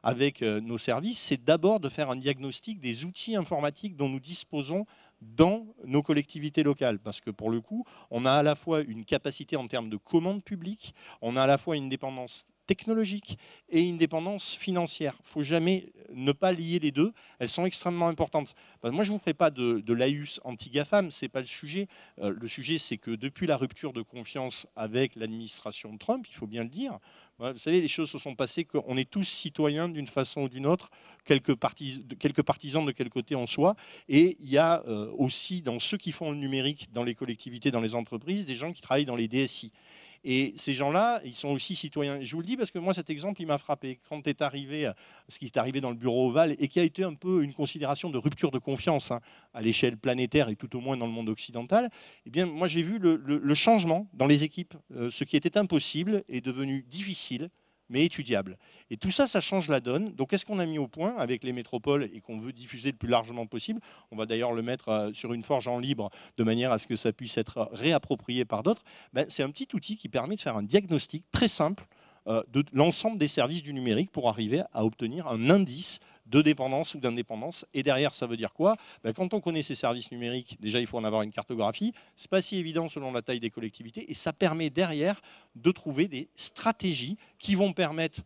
avec nos services, c'est d'abord de faire un diagnostic des outils informatiques dont nous disposons dans nos collectivités locales. Parce que pour le coup, on a à la fois une capacité en termes de commande publique, on a à la fois une dépendance technologique et une dépendance financière. Il ne faut jamais ne pas lier les deux. Elles sont extrêmement importantes. Moi, je ne vous ferai pas de laïus anti-GAFAM, ce n'est pas le sujet. Le sujet, c'est que depuis la rupture de confiance avec l'administration de Trump, il faut bien le dire, vous savez, les choses se sont passées qu'on est tous citoyens d'une façon ou d'une autre, quelques partisans de quel côté on soit. Et il y a aussi dans ceux qui font le numérique, dans les collectivités, dans les entreprises, des gens qui travaillent dans les DSI. Et ces gens-là, ils sont aussi citoyens. Je vous le dis parce que moi, cet exemple, il m'a frappé. Quand est arrivé ce qui est arrivé dans le bureau ovale et qui a été un peu une considération de rupture de confiance à l'échelle planétaire et tout au moins dans le monde occidental, eh bien, moi, j'ai vu le changement dans les équipes. Ce qui était impossible est devenu difficile, mais étudiable. Et tout ça, ça change la donne. Donc, qu'est-ce qu'on a mis au point avec les métropoles et qu'on veut diffuser le plus largement possible? On va d'ailleurs le mettre sur une forge en libre de manière à ce que ça puisse être réapproprié par d'autres. C'est un petit outil qui permet de faire un diagnostic très simple de l'ensemble des services du numérique pour arriver à obtenir un indice de dépendance ou d'indépendance. Et derrière, ça veut dire quoi? Quand on connaît ces services numériques, déjà, il faut en avoir une cartographie. Ce n'est pas si évident selon la taille des collectivités. Et ça permet derrière de trouver des stratégies qui vont permettre,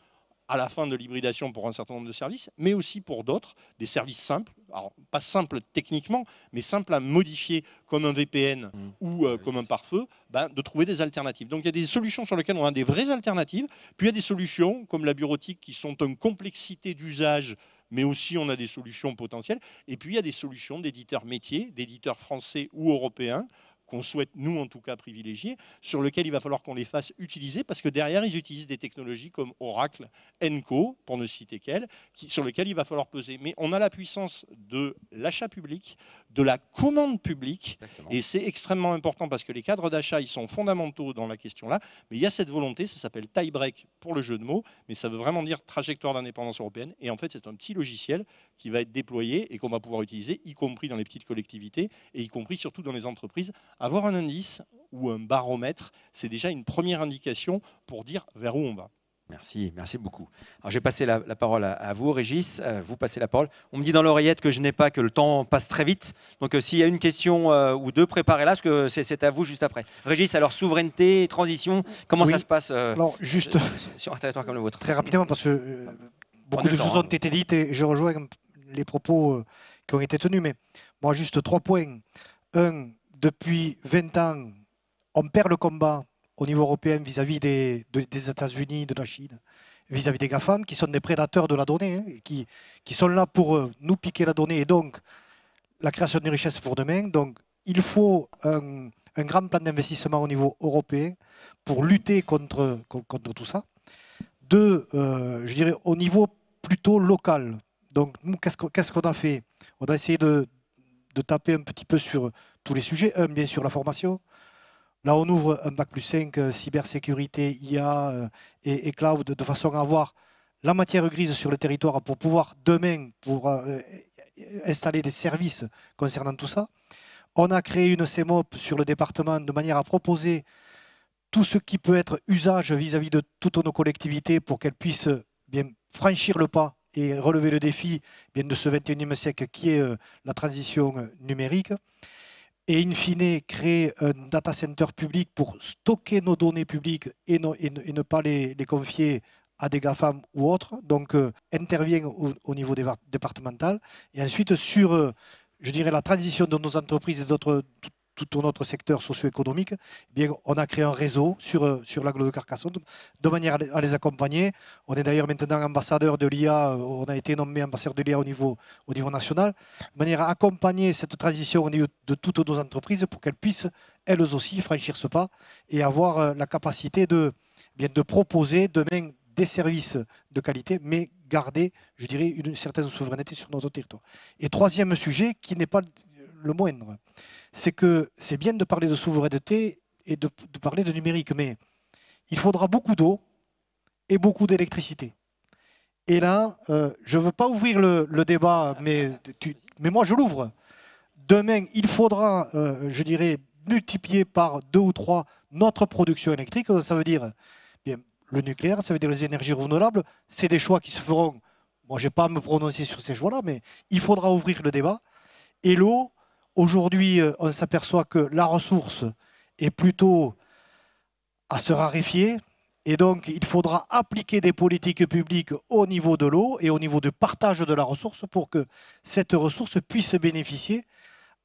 à la fin de l'hybridation pour un certain nombre de services, mais aussi pour d'autres, des services simples. Alors, pas simples techniquement, mais simples à modifier comme un VPN ou comme un pare-feu, de trouver des alternatives. Donc il y a des solutions sur lesquelles on a des vraies alternatives, puis il y a des solutions comme la bureautique qui sont une complexité d'usage, mais aussi on a des solutions potentielles. Et puis il y a des solutions d'éditeurs métiers, d'éditeurs français ou européens, qu'on souhaite, nous en tout cas, privilégier, sur lequel il va falloir qu'on les fasse utiliser, parce que derrière, ils utilisent des technologies comme Oracle, Enco, pour ne citer qu'elles, sur lesquelles il va falloir peser. Mais on a la puissance de l'achat public, de la commande publique, et c'est extrêmement important, parce que les cadres d'achat, ils sont fondamentaux dans la question-là, mais il y a cette volonté, ça s'appelle tie break pour le jeu de mots, mais ça veut vraiment dire trajectoire d'indépendance européenne, et en fait, c'est un petit logiciel qui va être déployé et qu'on va pouvoir utiliser, y compris dans les petites collectivités, et y compris surtout dans les entreprises. Avoir un indice ou un baromètre, c'est déjà une première indication pour dire vers où on va. Merci, merci beaucoup. Alors, je vais passer la parole à vous, Régis. Vous passez la parole. On me dit dans l'oreillette que je n'ai pas, que le temps passe très vite. Donc, s'il y a une question ou deux, préparez-la, parce que c'est à vous juste après. Régis, alors souveraineté, transition, comment ça se passe alors, juste, sur un territoire comme le vôtre? Très rapidement, parce que beaucoup de choses ont été dites et je rejoins les propos qui ont été tenus. Mais moi, juste 3 points. Un, depuis 20 ans, on perd le combat au niveau européen vis-à-vis des États-Unis, de la Chine, vis-à-vis des GAFAM, qui sont des prédateurs de la donnée, et qui sont là pour nous piquer la donnée et donc la création de richesses pour demain. Donc il faut un grand plan d'investissement au niveau européen pour lutter contre tout ça. 2, je dirais au niveau plutôt local. Donc nous, qu'est-ce qu'on a fait? On a essayé de taper un petit peu sur tous les sujets. Bien sûr, la formation. Là, on ouvre un Bac+5 cybersécurité, IA et cloud, de façon à avoir la matière grise sur le territoire pour pouvoir demain installer des services concernant tout ça. On a créé une CEMOP sur le département de manière à proposer tout ce qui peut être usage vis-à-vis de toutes nos collectivités pour qu'elles puissent bien franchir le pas et relever le défi bien de ce 21e siècle qui est la transition numérique. Et in fine, créer un data center public pour stocker nos données publiques et ne pas les confier à des GAFAM ou autres. Donc, intervient au niveau départemental. Et ensuite, sur, je dirais, la transition de nos entreprises et tout notre secteur socio-économique, eh bien, on a créé un réseau sur l'agglo de Carcassonne de manière à les accompagner. On est d'ailleurs maintenant ambassadeur de l'IA, on a été nommé ambassadeur de l'IA au niveau national, de manière à accompagner cette transition au niveau de toutes nos entreprises pour qu'elles puissent, elles aussi, franchir ce pas et avoir la capacité de bien de proposer demain des services de qualité, mais garder, je dirais, une certaine souveraineté sur notre territoire. Et troisième sujet, qui n'est pas le moindre, c'est que c'est bien de parler de souveraineté et de parler de numérique, mais il faudra beaucoup d'eau et beaucoup d'électricité. Et là, je ne veux pas ouvrir le débat, mais moi je l'ouvre. Demain, il faudra, je dirais, multiplier par 2 ou 3 notre production électrique. Ça veut dire bien, le nucléaire, ça veut dire les énergies renouvelables. C'est des choix qui se feront. Moi, je n'ai pas à me prononcer sur ces choix-là, mais il faudra ouvrir le débat. Et l'eau, aujourd'hui, on s'aperçoit que la ressource est plutôt à se raréfier. Et donc, il faudra appliquer des politiques publiques au niveau de l'eau et au niveau du partage de la ressource pour que cette ressource puisse bénéficier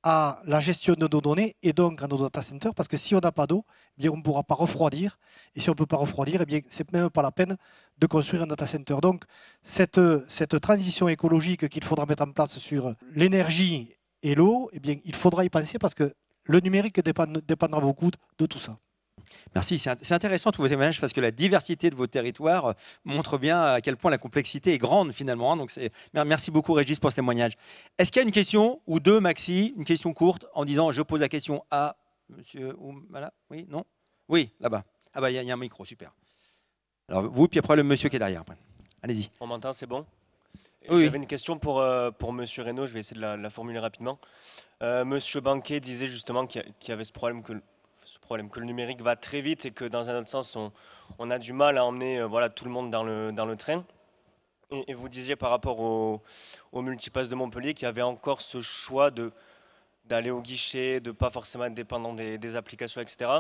à la gestion de nos données et donc à nos data centers. Parce que si on n'a pas d'eau, eh bien, on ne pourra pas refroidir. Et si on ne peut pas refroidir, eh bien, c'est même pas la peine de construire un data center. Donc, cette transition écologique qu'il faudra mettre en place sur l'énergie et l'eau, eh bien, il faudra y penser parce que le numérique dépendra beaucoup de tout ça. Merci, c'est intéressant tous vos témoignages parce que la diversité de vos territoires montre bien à quel point la complexité est grande finalement. Donc merci beaucoup Régis pour ce témoignage. Est-ce qu'il y a une question ou deux, Maxi, une question courte en disant je pose la question à monsieur voilà, oui, non, oui, là-bas. Ah bah il y a un micro, super. Alors vous puis après le monsieur qui est derrière. Allez-y. On m'entend, c'est bon? Oui. J'avais une question pour monsieur Reynaud, je vais essayer de la formuler rapidement. Monsieur Banquet disait justement qu'il y avait ce problème que le numérique va très vite et que dans un autre sens, on a du mal à emmener voilà, tout le monde dans le train. Et vous disiez par rapport au multipass de Montpellier qu'il y avait encore ce choix d'aller au guichet, de ne pas forcément être dépendant des applications, etc.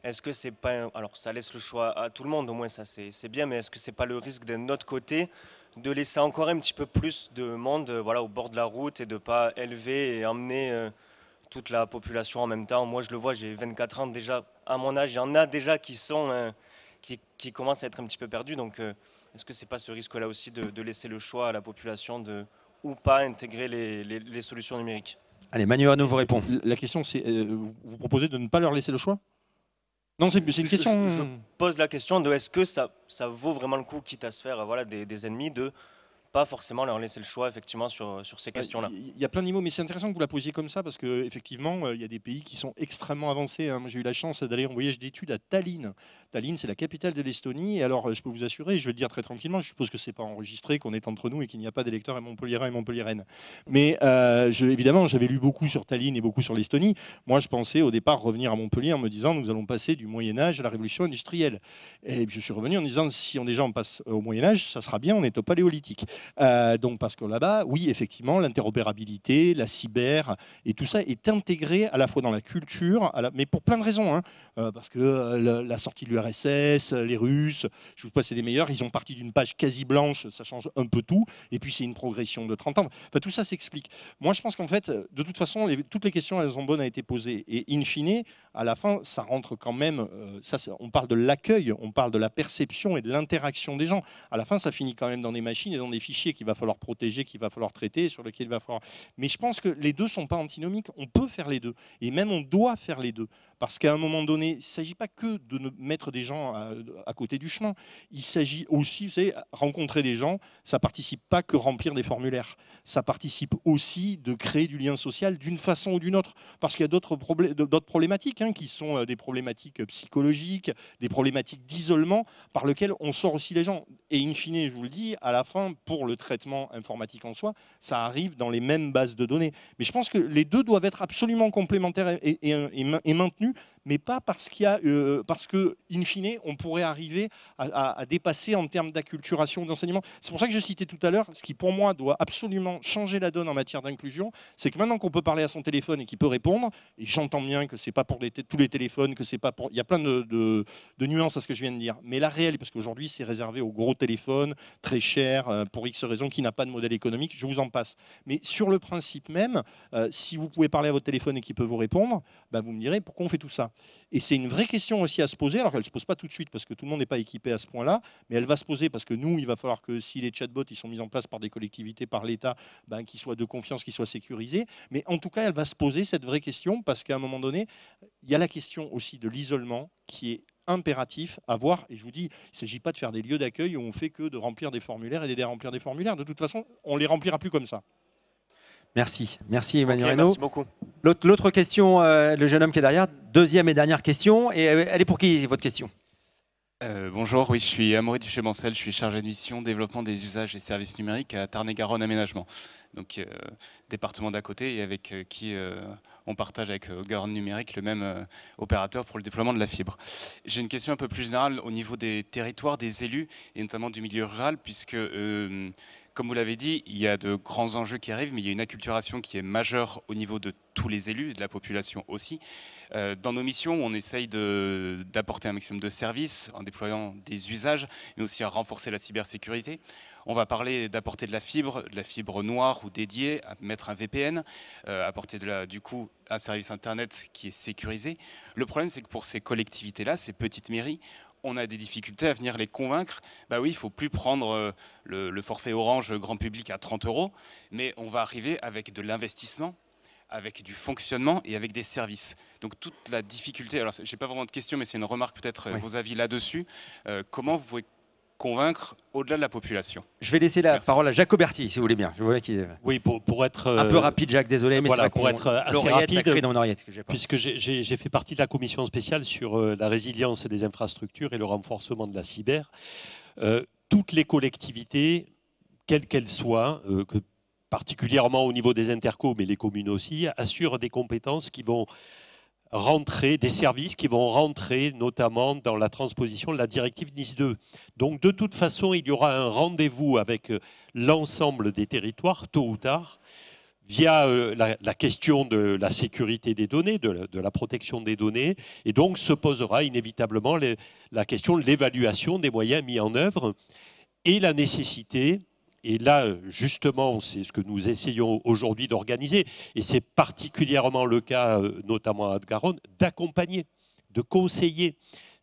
Est-ce que c'est pas... Alors ça laisse le choix à tout le monde, au moins ça c'est bien, mais est-ce que c'est pas le risque d'un autre côté de laisser encore un petit peu plus de monde voilà, au bord de la route et de ne pas élever et emmener toute la population en même temps? Moi je le vois, j'ai 24 ans déjà, à mon âge, il y en a déjà qui commencent à être un petit peu perdus, donc est-ce que c'est pas ce risque-là aussi de laisser le choix à la population de ou pas intégrer les solutions numériques? Allez, Manu Arnaud vous répond. La question c'est, vous proposez de ne pas leur laisser le choix? Non, c'est une question... Je pose la question de est-ce que ça vaut vraiment le coup, quitte à se faire voilà, des ennemis, de pas forcément leur laisser le choix effectivement sur ces questions-là. Il y a plein de mots, mais c'est intéressant que vous la posiez comme ça parce qu'effectivement, il y a des pays qui sont extrêmement avancés. Hein. Moi, j'ai eu la chance d'aller en voyage d'études à Tallinn. Tallinn, c'est la capitale de l'Estonie. Et alors, je peux vous assurer, je vais le dire très tranquillement, je suppose que ce n'est pas enregistré, qu'on est entre nous et qu'il n'y a pas d'électeurs à Montpelliérain et Montpelliéraine. Mais évidemment, j'avais lu beaucoup sur Tallinn et beaucoup sur l'Estonie. Moi, je pensais au départ revenir à Montpellier en me disant nous allons passer du Moyen-Âge à la Révolution industrielle. Et je suis revenu en me disant si déjà on passe au Moyen-Âge, ça sera bien, on est au Paléolithique. Donc, parce que là-bas, oui, effectivement, l'interopérabilité, la cyber et tout ça est intégré à la fois dans la culture, mais pour plein de raisons. Hein. Parce que la sortie de l'URSS, les Russes, je vous passe, c'est des meilleurs, ils ont parti d'une page quasi blanche, ça change un peu tout, et puis c'est une progression de 30 ans. Enfin, tout ça s'explique. Moi, je pense qu'en fait, de toute façon, toutes les questions, elles ont bonnes à été posées. Et in fine, à la fin, ça rentre quand même, on parle de l'accueil, on parle de la perception et de l'interaction des gens. À la fin, ça finit quand même dans des machines et dans des fichiers qu'il va falloir protéger, qu'il va falloir traiter, sur lesquels il va falloir... Mais je pense que les deux ne sont pas antinomiques, on peut faire les deux. Et même on doit faire les deux. Parce qu'à un moment donné, il ne s'agit pas que de mettre des gens à côté du chemin. Il s'agit aussi, vous savez, rencontrer des gens, ça ne participe pas que remplir des formulaires. Ça participe aussi de créer du lien social d'une façon ou d'une autre. Parce qu'il y a d'autres problématiques qui sont des problématiques psychologiques, des problématiques d'isolement par lesquelles on sort aussi les gens. Et in fine, je vous le dis, à la fin, pour le traitement informatique en soi, ça arrive dans les mêmes bases de données. Mais je pense que les deux doivent être absolument complémentaires et maintenus, mais pas parce parce que, in fine, on pourrait arriver à dépasser en termes d'acculturation, d'enseignement. C'est pour ça que je citais tout à l'heure, ce qui pour moi doit absolument changer la donne en matière d'inclusion, c'est que maintenant qu'on peut parler à son téléphone et qu'il peut répondre, et j'entends bien que c'est pas pour tous les téléphones, que c'est pas pour... Il y a plein de nuances à ce que je viens de dire, mais la réelle, parce qu'aujourd'hui c'est réservé aux gros téléphones, très chers, pour X raisons, qui n'a pas de modèle économique, je vous en passe. Mais sur le principe même, si vous pouvez parler à votre téléphone et qu'il peut vous répondre, vous me direz pourquoi on fait tout ça. Et c'est une vraie question aussi à se poser, alors qu'elle ne se pose pas tout de suite parce que tout le monde n'est pas équipé à ce point-là, mais elle va se poser parce que nous, il va falloir que si les chatbots ils sont mis en place par des collectivités, par l'État, qu'ils soient de confiance, qu'ils soient sécurisés. Mais en tout cas, elle va se poser cette vraie question parce qu'à un moment donné, il y a la question aussi de l'isolement qui est impératif à voir. Et je vous dis, il ne s'agit pas de faire des lieux d'accueil où on fait que de remplir des formulaires et d'aider à remplir des formulaires. De toute façon, on ne les remplira plus comme ça. Merci. Merci Emmanuel Ok, Reynaud. merci beaucoup. L'autre question, le jeune homme qui est derrière, deuxième et dernière question. Et elle est pour qui, votre question? Bonjour, oui, je suis Amaury Duché-Mancel, je suis chargé de mission développement des usages et services numériques à Tarn-et-Garonne Aménagement, donc département d'à côté et avec qui on partage avec Haute-Garonne Numérique le même opérateur pour le déploiement de la fibre. J'ai une question un peu plus générale au niveau des territoires, des élus et notamment du milieu rural, puisque comme vous l'avez dit, il y a de grands enjeux qui arrivent, mais il y a une acculturation qui est majeure au niveau de tous les élus et de la population aussi. Dans nos missions, on essaye d'apporter un maximum de services en déployant des usages, mais aussi à renforcer la cybersécurité. On va parler d'apporter de la fibre noire ou dédiée, à mettre un VPN, apporter du coup un service Internet qui est sécurisé. Le problème, c'est que pour ces collectivités-là, ces petites mairies, on a des difficultés à venir les convaincre. Bah oui, il ne faut plus prendre le forfait Orange grand public à 30 €, mais on va arriver avec de l'investissement, avec du fonctionnement et avec des services. Donc toute la difficulté, alors je n'ai pas vraiment de question, mais c'est une remarque peut-être vos avis là-dessus. Comment vous pouvez convaincre au-delà de la population? Je vais laisser la parole à Jacques Auberti, si vous voulez bien. Je vois qu'il est Oui, pour être un peu rapide, Jacques, désolé, mais voilà, c'est pour être assez l'oreillette, ça rapide, crie dans mon oreillette que j'ai pas. puisque j'ai fait partie de la commission spéciale sur la résilience des infrastructures et le renforcement de la cyber. Toutes les collectivités, quelles qu'elles soient, particulièrement au niveau des intercos, mais les communes aussi, assurent des compétences qui vont rentrer, des services qui vont rentrer notamment dans la transposition de la directive NIS 2. Donc de toute façon, il y aura un rendez-vous avec l'ensemble des territoires, tôt ou tard, via la question de la sécurité des données, de la protection des données, et donc se posera inévitablement la question de l'évaluation des moyens mis en œuvre et la nécessité. Et là, justement, c'est ce que nous essayons aujourd'hui d'organiser, et c'est particulièrement le cas, notamment à Haute-Garonne, d'accompagner, de conseiller,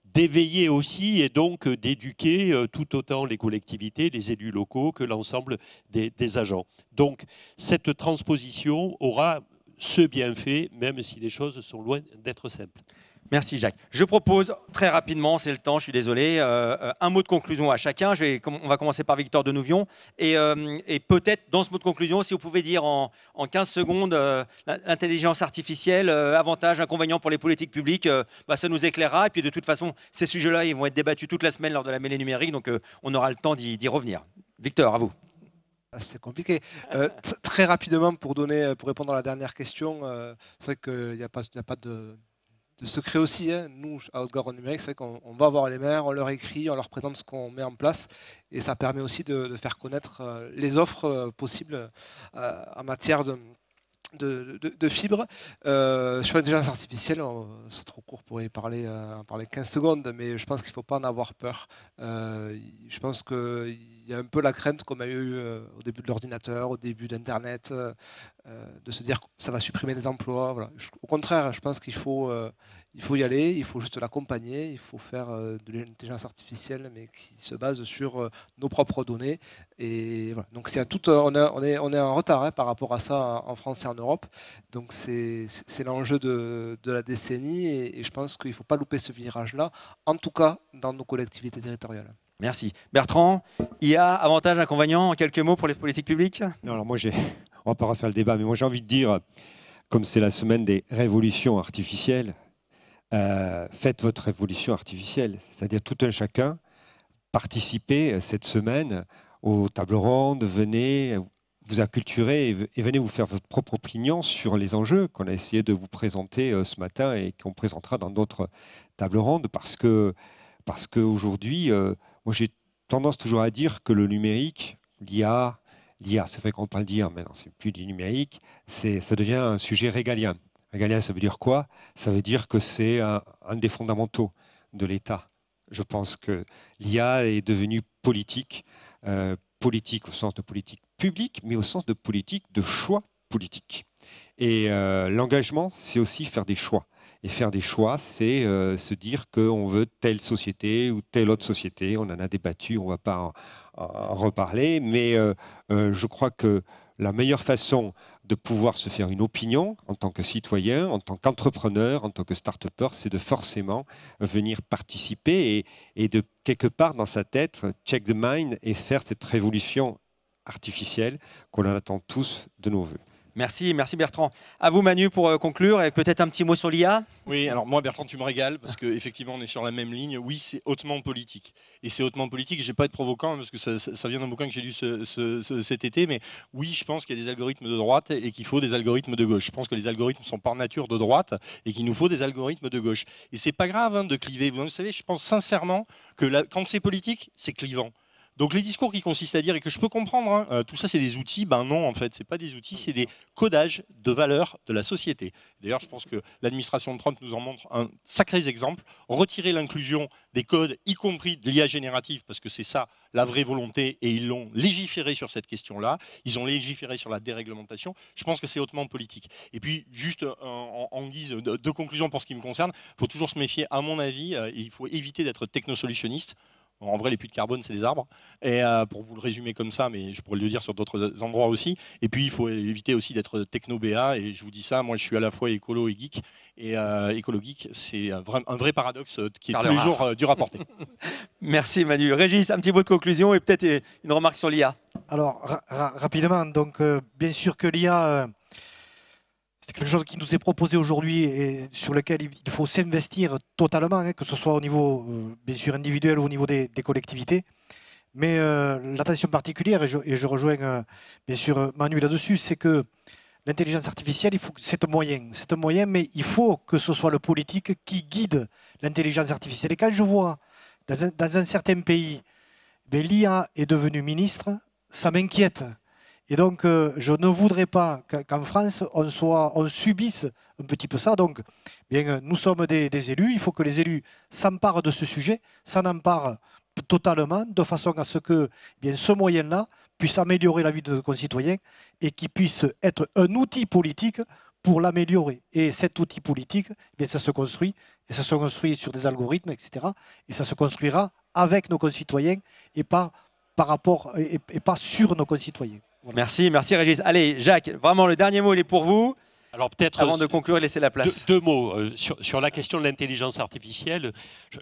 d'éveiller aussi, et donc d'éduquer tout autant les collectivités, les élus locaux, que l'ensemble des agents. Donc, cette transposition aura ce bienfait, même si les choses sont loin d'être simples. Merci Jacques. Je propose très rapidement, c'est le temps, je suis désolé, un mot de conclusion à chacun. On va commencer par Victor Denouvion. Et peut-être dans ce mot de conclusion, si vous pouvez dire en 15 secondes l'intelligence artificielle, avantages, inconvénients pour les politiques publiques, ça nous éclairera. Et puis de toute façon, ces sujets-là, ils vont être débattus toute la semaine lors de la mêlée numérique, donc on aura le temps d'y revenir. Victor, à vous. C'est compliqué. Très rapidement, pour répondre à la dernière question, c'est vrai qu'il n'y a pas de secret aussi, hein. Nous, à Haute-Garonne Numérique, c'est vrai qu'on va voir les maires, on leur écrit, on leur présente ce qu'on met en place, et ça permet aussi de faire connaître les offres possibles en matière de fibres. Sur l'intelligence artificielle, c'est trop court pour en parler 15 secondes, mais je pense qu'il ne faut pas en avoir peur. Je pense qu'il y a un peu la crainte qu'on a eu au début de l'ordinateur, au début d'Internet, de se dire que ça va supprimer des emplois. Voilà. Au contraire, je pense qu'il faut y aller, il faut juste l'accompagner, il faut faire de l'intelligence artificielle, mais qui se base sur nos propres données. Et voilà. Donc on est en retard par rapport à ça en France et en Europe. Donc c'est l'enjeu de la décennie, et je pense qu'il ne faut pas louper ce virage-là, en tout cas dans nos collectivités territoriales. Merci. Bertrand, IA, avantages, inconvénients, en quelques mots pour les politiques publiques? Non, alors moi, on ne va pas refaire le débat, mais moi j'ai envie de dire, comme c'est la semaine des révolutions artificielles, faites votre révolution artificielle, c'est-à-dire tout un chacun, participez cette semaine aux tables rondes, venez vous acculturer et venez vous faire votre propre opinion sur les enjeux qu'on a essayé de vous présenter ce matin et qu'on présentera dans d'autres tables rondes, parce qu'aujourd'hui, moi j'ai tendance toujours à dire que le numérique, l'IA, c'est vrai qu'on parle d'IA, mais non, c'est plus du numérique, ça devient un sujet régalien. Régalien, ça veut dire quoi? Ça veut dire que c'est un des fondamentaux de l'État. Je pense que l'IA est devenue politique, politique au sens de politique publique, mais au sens de politique de choix politique. Et l'engagement, c'est aussi faire des choix. Et faire des choix, c'est se dire qu'on veut telle société ou telle autre société. On en a débattu, on ne va pas en reparler, mais je crois que la meilleure façon de pouvoir se faire une opinion en tant que citoyen, en tant qu'entrepreneur, en tant que start-upper, c'est de forcément venir participer et de quelque part dans sa tête, check the mind et faire cette révolution artificielle qu'on attend tous de nos voeux. Merci Bertrand. À vous Manu pour conclure et peut-être un petit mot sur l'IA. Oui, alors moi Bertrand, tu me régales parce qu'effectivement on est sur la même ligne. Oui, c'est hautement politique. Et c'est hautement politique, je ne vais pas être provocant parce que ça vient d'un bouquin que j'ai lu cet été, mais oui, je pense qu'il y a des algorithmes de droite et qu'il faut des algorithmes de gauche. Je pense que les algorithmes sont par nature de droite et qu'il nous faut des algorithmes de gauche. Et c'est pas grave hein, de cliver. Vous savez, je pense sincèrement que quand c'est politique, c'est clivant. Donc les discours qui consistent à dire, et que je peux comprendre, hein, tout ça c'est des outils, ben non en fait, c'est pas des outils, c'est des codages de valeurs de la société. D'ailleurs je pense que l'administration de Trump nous en montre un sacré exemple. Retirer l'inclusion des codes, y compris de l'IA générative, parce que c'est ça la vraie volonté, et ils l'ont légiféré sur cette question-là, ils ont légiféré sur la déréglementation, je pense que c'est hautement politique. Et puis juste en guise de conclusion pour ce qui me concerne, il faut toujours se méfier, à mon avis, il faut éviter d'être technosolutionniste. En vrai, les puits de carbone, c'est des arbres. Et pour vous le résumer comme ça, mais je pourrais le dire sur d'autres endroits aussi. Et puis, il faut éviter aussi d'être techno-BA. Et je vous dis ça, moi, je suis à la fois écolo et geek. Et écolo-geek, c'est un vrai paradoxe qui est tous les jours dur à porter. Merci Manu. Régis, un petit mot de conclusion et peut-être une remarque sur l'IA. Alors, rapidement, donc, bien sûr que l'IA... c'est quelque chose qui nous est proposé aujourd'hui et sur lequel il faut s'investir totalement, hein, que ce soit au niveau bien sûr individuel ou au niveau des collectivités. Mais l'attention particulière, et je rejoins bien sûr Manu là-dessus, c'est que l'intelligence artificielle, c'est un moyen, mais il faut que ce soit le politique qui guide l'intelligence artificielle. Et quand je vois dans un certain pays, l'IA est devenue ministre, ça m'inquiète. Et donc, je ne voudrais pas qu'en France, on subisse un petit peu ça. Donc, bien, nous sommes des élus. Il faut que les élus s'emparent de ce sujet, s'en emparent totalement, de façon à ce que bien, ce moyen-là puisse améliorer la vie de nos concitoyens et qu'il puisse être un outil politique pour l'améliorer. Et cet outil politique, bien, ça se construit. Et ça se construit sur des algorithmes, etc. Et ça se construira avec nos concitoyens et pas par rapport et pas sur nos concitoyens. Voilà. Merci Régis. Allez, Jacques, vraiment le dernier mot, il est pour vous. Alors peut-être avant de conclure et laisser la place. Deux mots sur la question de l'intelligence artificielle.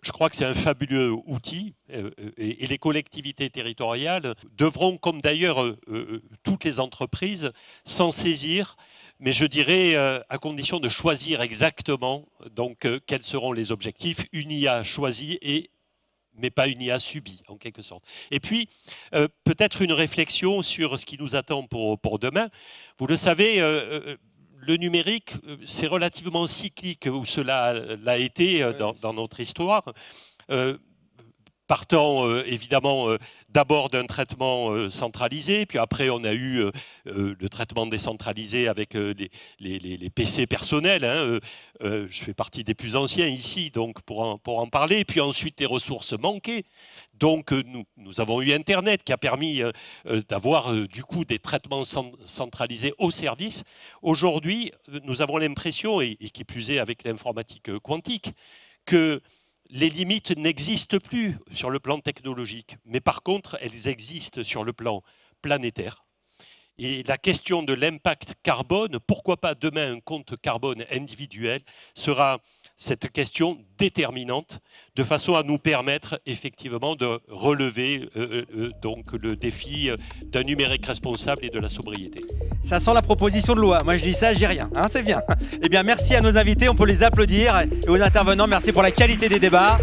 Je crois que c'est un fabuleux outil et les collectivités territoriales devront, comme d'ailleurs toutes les entreprises, s'en saisir. Mais je dirais à condition de choisir exactement donc quels seront les objectifs. Une IA choisie mais pas une IA subie, en quelque sorte. Et puis, peut-être une réflexion sur ce qui nous attend pour demain. Vous le savez, le numérique, c'est relativement cyclique, où cela l'a été dans notre histoire. Partant évidemment d'abord d'un traitement centralisé, puis après on a eu le traitement décentralisé avec les PC personnels. Hein, je fais partie des plus anciens ici, donc pour en parler. Puis ensuite les ressources manquées. Donc nous avons eu Internet qui a permis d'avoir du coup des traitements centralisés au service. Aujourd'hui, nous avons l'impression, et qui plus est avec l'informatique quantique, que les limites n'existent plus sur le plan technologique, mais par contre, elles existent sur le plan planétaire. Et la question de l'impact carbone, pourquoi pas demain un compte carbone individuel, sera cette question déterminante, de façon à nous permettre effectivement de relever donc le défi d'un numérique responsable et de la sobriété. Ça sent la proposition de loi. Moi je dis ça, je dis rien. Hein, c'est bien. Eh bien merci à nos invités, on peut les applaudir. Et aux intervenants, merci pour la qualité des débats.